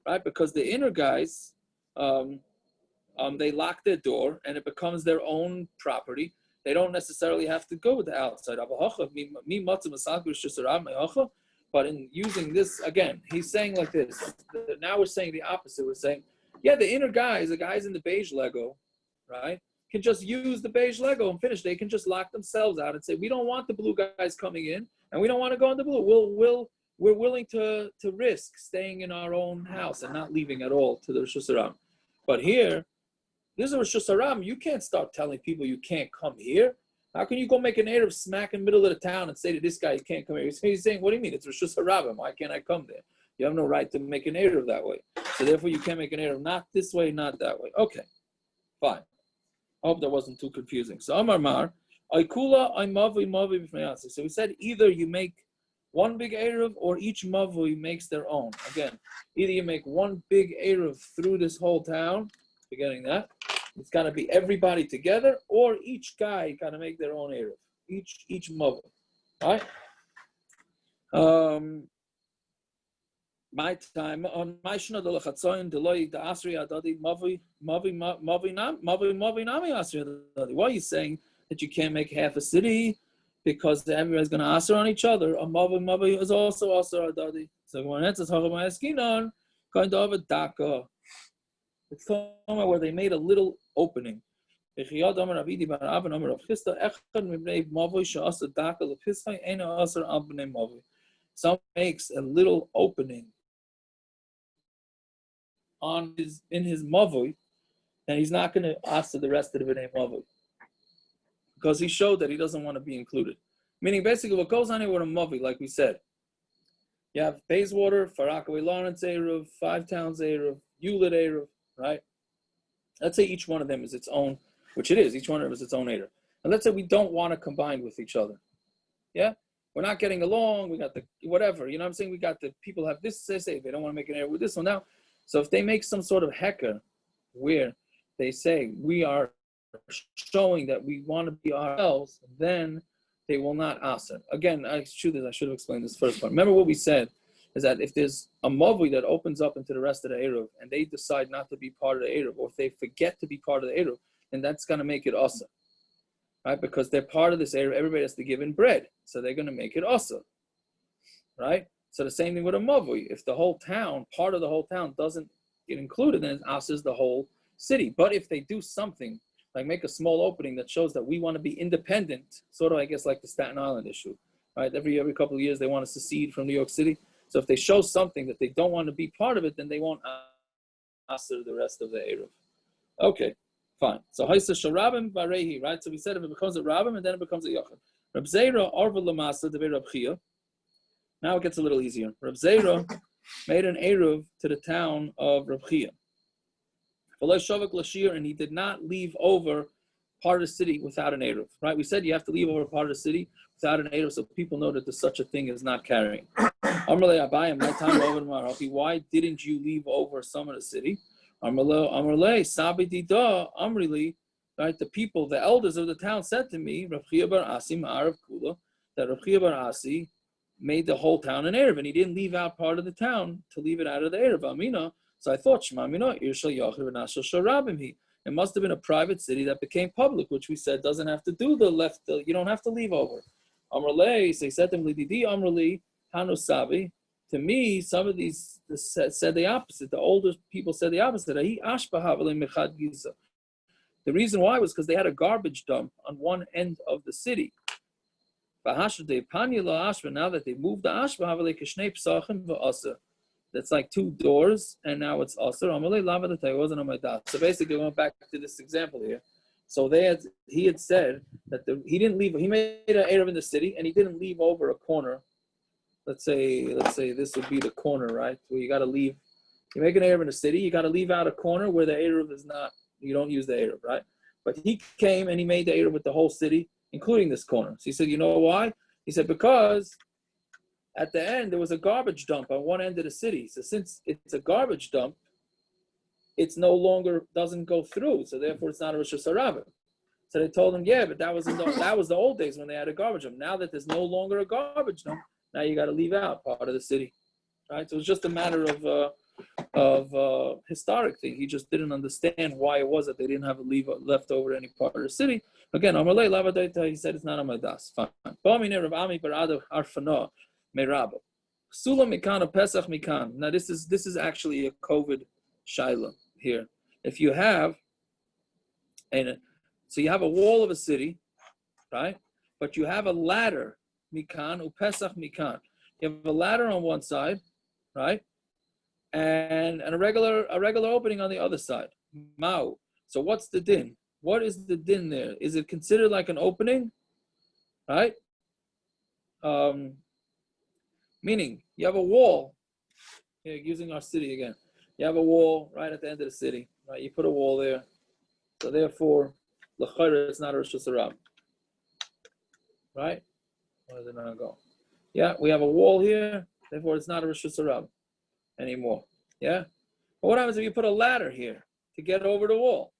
right? Because the inner guys, they lock their door and it becomes their own property. They don't necessarily have to go with the outside. But in using this, again, he's saying like this. Now we're saying the opposite. We're saying, yeah, the inner guys, the guys in the beige Lego, right, can just use the beige Lego and finish. They can just lock themselves out and say, we don't want the blue guys coming in and we don't want to go in the blue. We're willing to risk staying in our own house and not leaving at all to the reshus haram. But here, this is a reshus haram. You can't start telling people you can't come here. How can you go make an Eruv smack in the middle of the town and say to this guy, you can't come here? He's saying, what do you mean? It's reshus harabim. Why can't I come there? You have no right to make an Eruv that way. So therefore, you can't make an Eruv not this way, not that way. Okay, fine. I hope that wasn't too confusing. So Amar Mar, Aikula, Mavi b'fnei. So we said either you make one big Eruv or each Mavui makes their own. Again, either you make one big Eruv through this whole town, forgetting that. It's got to be everybody together, or each guy got to make their own Eruv. Each Mavui. All right? My time on Mishna the lechatzoyin deloi the asri adadi mavi nami asri adadi. Why are you saying that you can't make half a city because everybody's going to asr on each other? A mavi is also asr adadi. So when it's harabim eskinon, kind of a daka. It's talking about where they made a little opening. Some makes a little opening in his mavui, and he's not going to ask the rest of the b'nei mavui because he showed that he doesn't want to be included. Meaning, basically, what goes on here with a mavui, like we said, you have Bayswater, Farakaway Lawrence Eruv, Five Towns Eruv, Hewlett Eruv, right? Let's say each one of them is its own, which it is. Each one of them is its own Eruv, and let's say we don't want to combine with each other. Yeah. We're not getting along. We got the whatever. You know what I'm saying? We got the people have this. They say they don't want to make an Eruv with this one now. So if they make some sort of hecker where they say we are showing that we want to be ourselves, then they will not aser. Again, I should have explained this first part. Remember what we said is that if there's a mavui that opens up into the rest of the Eruv and they decide not to be part of the Eruv, or if they forget to be part of the Eruv, then that's going to make it aser. Right? Because they're part of this Eruv, everybody has to give in bread. So they're going to make it aser. Right? So the same thing with a mavui. If the whole town, part of the whole town doesn't get included, then it asers the whole city. But if they do something, like make a small opening that shows that we want to be independent, sort of, I guess, like the Staten Island issue, right? Every couple of years they want to secede from New York City. So if they show something that they don't want to be part of it, then they won't aser the rest of the Eruv. Okay, fine. So Haisa Sharabim Varehi, right? So we said if it becomes a Rabim and then it becomes a Yachid. Reb Zeira Arva Lamasa Devei Reb Chia. Now it gets a little easier. Reb Zeira made an Eruv to the town of Reb Chia. And he did not leave over part of the city without an Eruv. Right? We said you have to leave over part of the city without an Eruv so people know that there's such a thing as not carrying. Why didn't you leave over some of the city? Right? The people, the elders of the town said to me, that Reb Chia bar Asi made the whole town an Eruv, and he didn't leave out part of the town to leave it out of the Eruv. Amina. So I thought, it must have been a private city that became public, which we said doesn't have to do you don't have to leave over. Amrle, so he said to him, Amrli, Hanusabi. To me, some of these said the opposite. The older people said the opposite. The reason why was because they had a garbage dump on one end of the city. Now that they moved the Ashba, that's like two doors, and now it's Asr. So basically, going back to this example here. So he had said that he didn't leave. He made an Eruv in the city, and he didn't leave over a corner. Let's say this would be the corner, right? Where you got to leave. You make an Eruv in the city, you got to leave out a corner where the Eruv is not. You don't use the Eruv, right? But he came and he made the Eruv with the whole city, including this corner. So he said, you know why? He said because at the end, there was a garbage dump on one end of the city. So since it's a garbage dump, it's no longer doesn't go through. So therefore, it's not a reshus harabim. So they told him, yeah, but that was the old days when they had a garbage dump. Now that there's no longer a garbage dump, Now you got to leave out part of the city, right? So it's just a matter of historic thing. He just didn't understand why it was that they didn't have a leave left over in any part of the city. Again, Amalei Lavadaita, he said it's not Amadas. Fine. Bamine Rav Ami Barado Arfano Merabo. Sula Mikan Pesach Mikan. Now this is actually a COVID shaila here. If you have so you have a wall of a city, right? But you have a ladder, Mikan Upesach Mikan. You have a ladder on one side, right? And a regular opening on the other side. Mao. So what's the din? What is the din there? Is it considered like an opening? Right? Meaning you have a wall. Here, using our city again. You have a wall right at the end of the city. Right? You put a wall there. So therefore, l'chayra, it's not a reshus harabim. Right? Where does it not go? Yeah, we have a wall here. Therefore, it's not a reshus harabim anymore. Yeah? But what happens if you put a ladder here to get over the wall?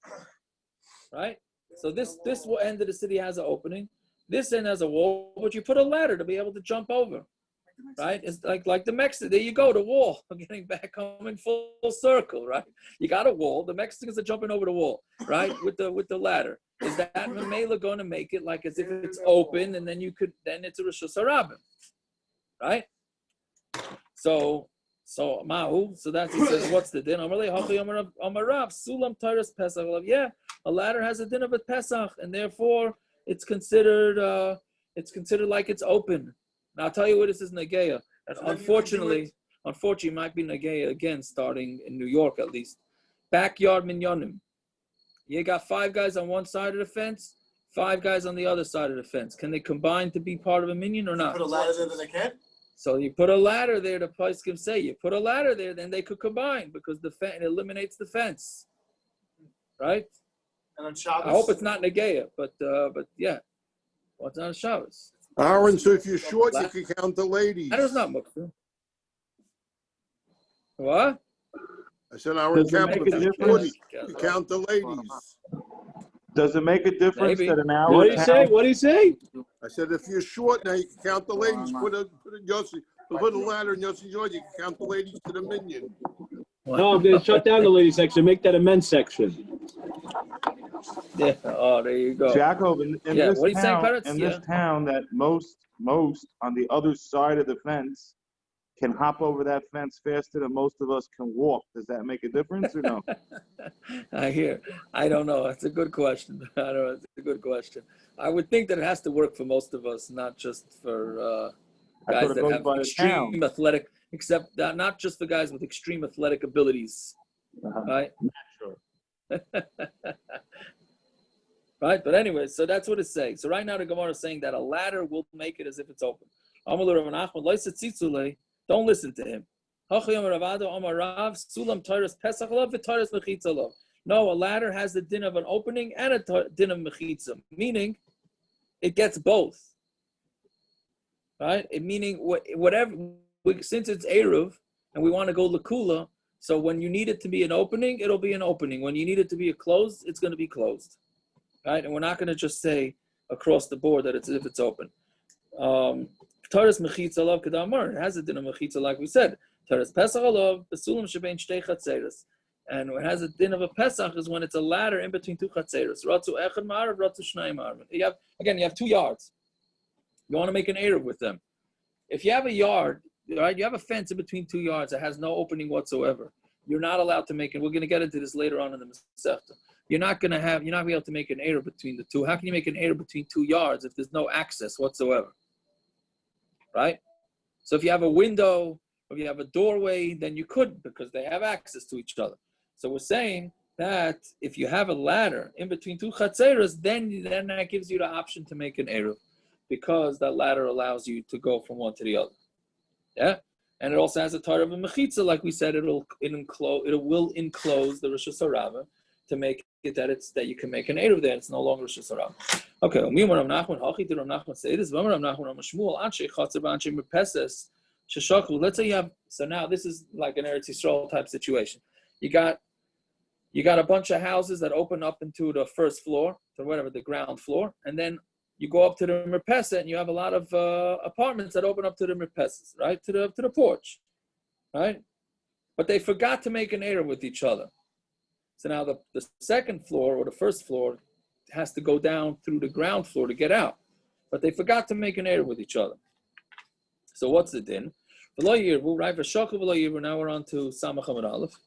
Right? So this end of the city has an opening. This end has a wall, but you put a ladder to be able to jump over. Right? It's like the Mexican. There you go, the wall. I'm getting back home in full circle, right? You got a wall. The Mexicans are jumping over the wall, right? With the ladder. Is that meikel going to make it like as if it's open, and then it's a reshus harabim, right? So Mahu. So that's he says, what's the din? Amarav Sulam Taras Pesach. Yeah, a ladder has a din of a Pesach, and therefore it's considered like it's open. Now I'll tell you what this is Nageya. And unfortunately, it might be Nageya again, starting in New York at least. Backyard minyanim. You got 5 guys on one side of the fence, 5 guys on the other side of the fence. Can they combine to be part of a minyan or not? Put a ladder there that they can? So you put a ladder there, the poskim say, you put a ladder there, then they could combine because it eliminates the fence. Right? And on Shabbos? I hope it's not Nageya, but yeah. Well, it's not a Shabbos. Aaron, so if you're short, you can count the ladies. That is not muktzah. What? I said, Aaron, Does it count make a the difference? you count the ladies. Does it make a difference Maybe. that an hour? What do you say? What do you say? I said, if you're short now, you can count the ladies. Put a ladder in Yossi's yard, you can count the ladies to the minion. No, I'm going to shut down the ladies section. Make that a men's section. Yeah. Oh, there you go. Jacob, in Yeah, this what are you saying, town, Peretz? in Yeah. this town, that most on the other side of the fence can hop over that fence faster than most of us can walk. Does that make a difference or no? I don't know. It's a good question. I don't know. It's a good question. I would think that it has to work for most of us, not just for guys that have extreme athletic, except that not just for guys with extreme athletic abilities, right? Right, but anyway, so that's what it's saying. So right now the Gemara is saying that a ladder will make it as if it's open. Don't listen to him. No, a ladder has the din of an opening and a din of mechitza, meaning it gets both. Right? Meaning whatever, since it's Eruv and we want to go lakula, so when you need it to be an opening, it'll be an opening. When you need it to be a closed, it's going to be closed. Right? And we're not going to just say across the board that it's as if it's open. Taras mechitza alav kedamar. It has a din of mechitza, like we said. Taras pesach alav besulim shebein shtei chatzeres. And it has a din of a pesach is when it's a ladder in between 2 chatzeres. Ratzu echad ma'arav, ratzu shnai ma'arav. You have 2 yards. You want to make an eruv with them. If you have a yard, right, you have a fence in between 2 yards that has no opening whatsoever. You're not allowed to make it. We're going to get into this later on in the Masechta. You're not going to be able to make an eruv between the two. How can you make an eruv between 2 yards if there's no access whatsoever? Right? So if you have a window, or you have a doorway, then you could, because they have access to each other. So we're saying that if you have a ladder in between 2 chatzeros, then that gives you the option to make an eruv, because that ladder allows you to go from one to the other. Yeah? And it also has a tar of a mechitza, like we said, it will enclose the reshus harabim to make it that you can make an eruv there. It's no longer reshus harabim. Okay. Let's say you have. So now this is like an Eretz Yisrael type situation. You got a bunch of houses that open up into the first floor, or whatever, the ground floor, and then you go up to the merpesa and you have a lot of apartments that open up to the merpesas, right? To the porch, right? But they forgot to make an Eruv with each other. So now the second floor or the first floor has to go down through the ground floor to get out. But they forgot to make an Eruv with each other. So what's the din? Right? Now we're on to Samach Amud Aleph.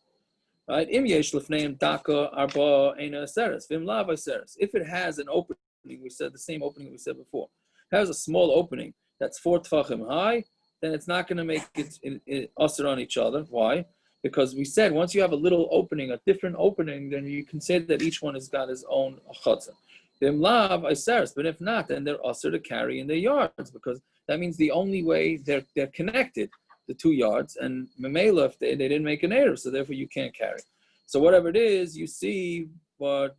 Right? Im yesh lefneim daka arba eina aseres. Vim lav aseres. If it has an opening, we said the same opening we said before. If it has a small opening that's 4 tfachim high, then it's not going to make it usher on each other. Why? Because we said once you have a little opening, a different opening, then you can say that each one has got his own chatzah. Vim lav aseres. But if not, then they're usher to carry in their yards, because that means the only way they're connected, the 2 yards, and meikel if they didn't make an Eruv, so therefore you can't carry. So whatever it is, you see what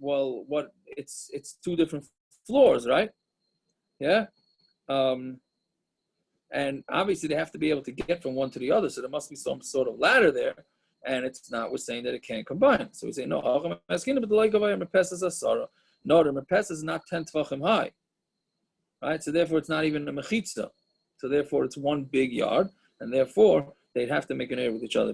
it's 2 different floors, right? Yeah. And obviously they have to be able to get from one to the other, so there must be some sort of ladder there, and it's not, we're saying that it can't combine. So we say no, no, the merpesa is not 10 tvachim high, right? So therefore it's not even a mechitza. So therefore it's 1 big yard, and therefore they'd have to make an Eruv with each other.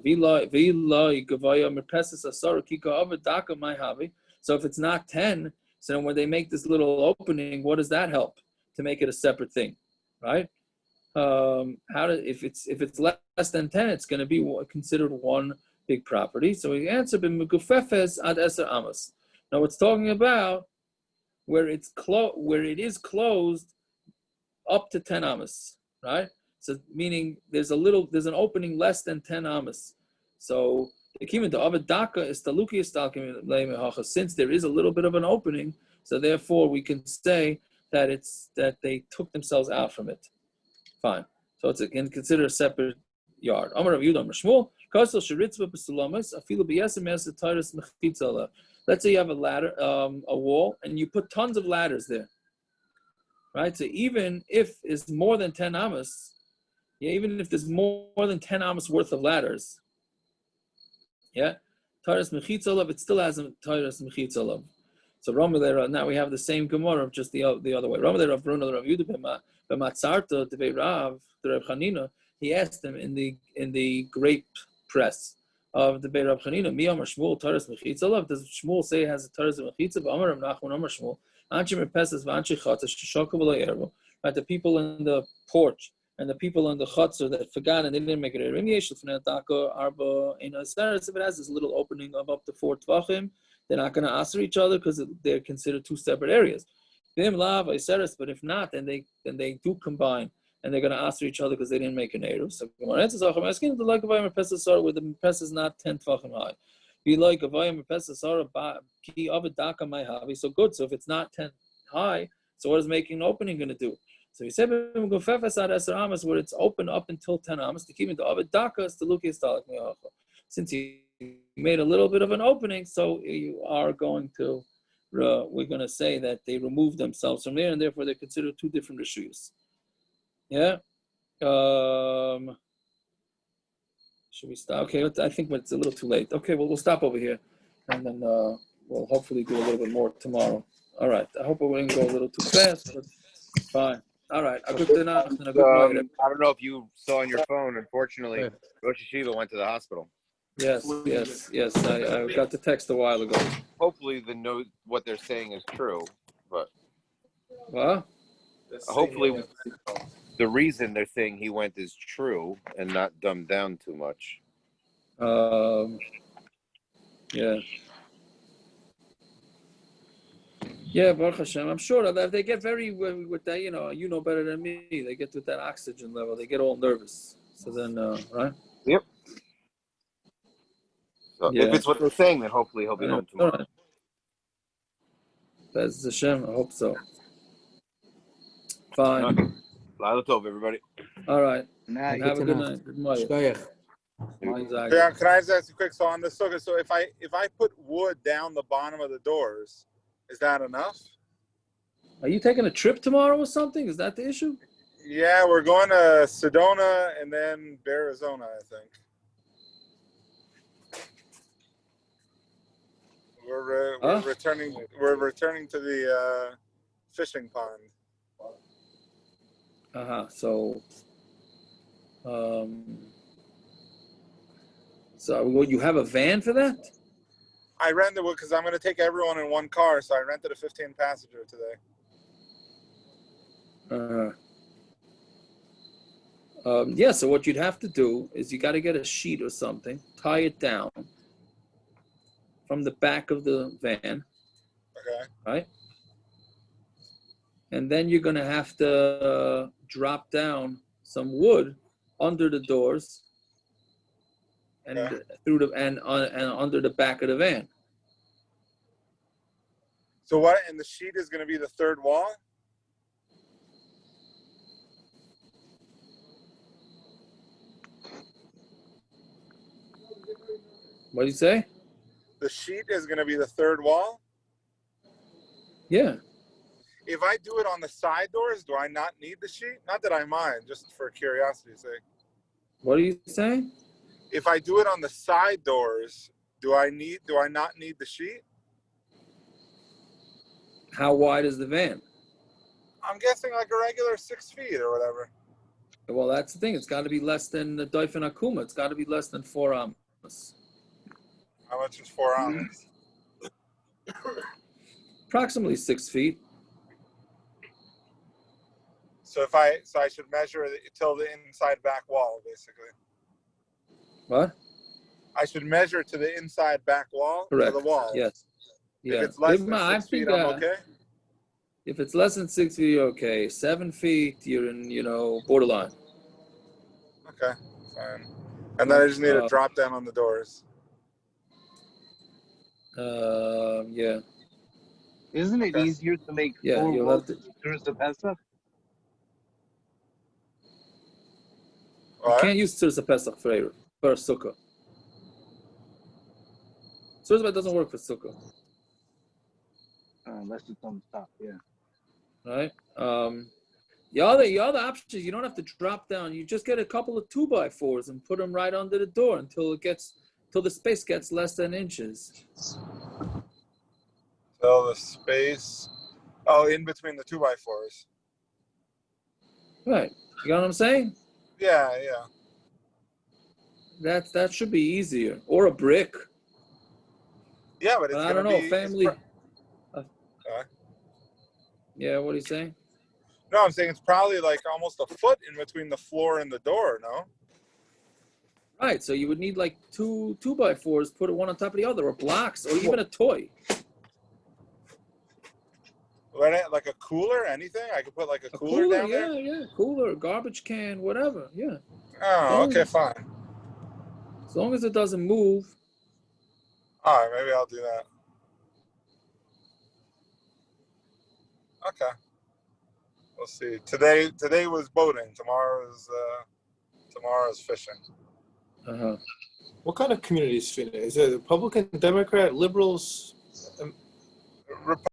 So if it's not 10, so then when they make this little opening, what does that help to make it a separate thing, right? If it's less than 10, it's going to be considered 1 big property. So we answer b'megufefes ad eser amos. Now it's talking about where it is closed up to 10 amos, right? So meaning there's an opening less than 10 amos. So since there is a little bit of an opening, so therefore we can say that they took themselves out from it. Fine. So it's again considered a separate yard. Let's say you have a ladder, a wall, and you put tons of ladders there. Right? So even if it's more than 10 amos, even if there's more than 10 amos worth of ladders, Taras Mechitzalav, it still has a Taras Mechitzalav. So Ramalera, now we have the same Gemara, just the other way. Ramalera Bruno Rav Yudah B'matzarta Devei Rav, the Rav Chanina, he asked him in the grape press of the Rav Chanina, Mi Amar Shmuel Taras Mechitzalav. Does Shmuel say it has a Taras Mechitzalav? Amar Rav Nachman Amar Shmuel. Anchi Merpesas V'anchi Chatas Sheshaka V'lo Eruv. Right, the people in the porch and the people in the chutzner that forgot and they didn't make it. If it has this little opening of up to 4 tvachim, they're not going to answer each other because they're considered 2 separate areas. But if not, then they do combine and they're going to answer each other because they didn't make an Eruv. So I'm asking the like of where the merpesa is not 10 tvachim high. Be like a merpesa so good. So if it's not 10 high, so what is making an opening going to do? So he said, where it's open up until 10 amos, to keep it to Avid Dakas to Luki Stalik. Since he made a little bit of an opening, so you are going to, we're going to say that they removed themselves from there, and therefore they're considered 2 different reshus. Yeah. Should we stop? Okay, I think it's a little too late. Okay, well, we'll stop over here, and then we'll hopefully do a little bit more tomorrow. All right. I hope we didn't go a little too fast, but fine. All right. A good night and a good night. I don't know if you saw on your phone, unfortunately, Rosh Hashiva went to the hospital. Yes. I got the text a while ago. Hopefully what they're saying is true, but what? Hopefully the reason they're saying he went is true and not dumbed down too much. Yeah. Yeah, Baruch Hashem. I'm sure that if they get with that, you know better than me, they get to that oxygen level, they get all nervous. So then, right? Yep. So if it's what they're saying, then hopefully he'll be home tomorrow. Right. That's Hashem. I hope so. Fine. Okay. Lila Tov, everybody. All right. Night. Have a good night. Good morning. Can I just ask you quick? So on the sukkah, so if I put wood down the bottom of the doors, is that enough? Are you taking a trip tomorrow or something? Is that the issue? Yeah, we're going to Sedona and then Arizona, I think. We're returning to the fishing pond. So you have a van for that? I rented it because I'm going to take everyone in one car, so I rented a 15-passenger today. Yeah, so what you'd have to do is you got to get a sheet or something, tie it down from the back of the van. Okay. Right? And then you're going to have to drop down some wood under the doors and through the and under the back of the van. So what? And the sheet is going to be the third wall? What do you say? The sheet is going to be the third wall? Yeah. If I do it on the side doors, do I not need the sheet? Not that I mind, just for curiosity's sake. What are you saying? If I do it on the side doors, do I not need the sheet? How wide is the van? I'm guessing like a regular 6 feet or whatever. Well, that's the thing. It's got to be less than the Doif and Akuma. It's got to be less than 4 amos. How much is 4 amos? Approximately 6 feet. So I should measure it till the inside back wall, basically. What? I should measure to the inside back wall. Correct. To the wall. Yes. Yeah. If it's less than 6 feet, I'm okay. If it's less than 6 feet, you're okay. 7 feet, you're in, borderline. Okay, fine. And then I just need a drop down on the doors. Yeah. Isn't it easier to make 4 you'll walls have to. towards the Pesach? You can't use Tzurza Pesach for Eruv, for Sukkah. Tzurza doesn't work for Sukkah. Unless it's on the top, yeah. Right? The other option is you don't have to drop down. You just get a couple of 2x4s and put them right under the door until the space gets less than inches. So the space, in between the 2x4s. Right. You got what I'm saying? Yeah. That should be easier. Or a brick. Yeah, but it's I don't know, family. Yeah, what are you saying? No, I'm saying it's probably like almost a foot in between the floor and the door, no? Right, so you would need like 2x4s, put it one on top of the other, or blocks, or even a toy. Like a cooler, anything? I could put like a cooler down there? Yeah, cooler, garbage can, whatever, yeah. Oh, okay, fine. As long as it doesn't move. All right, maybe I'll do that. Okay. We'll see. Today was boating. Tomorrow's fishing. What kind of community is Fina? Is it Republican, Democrat, liberals?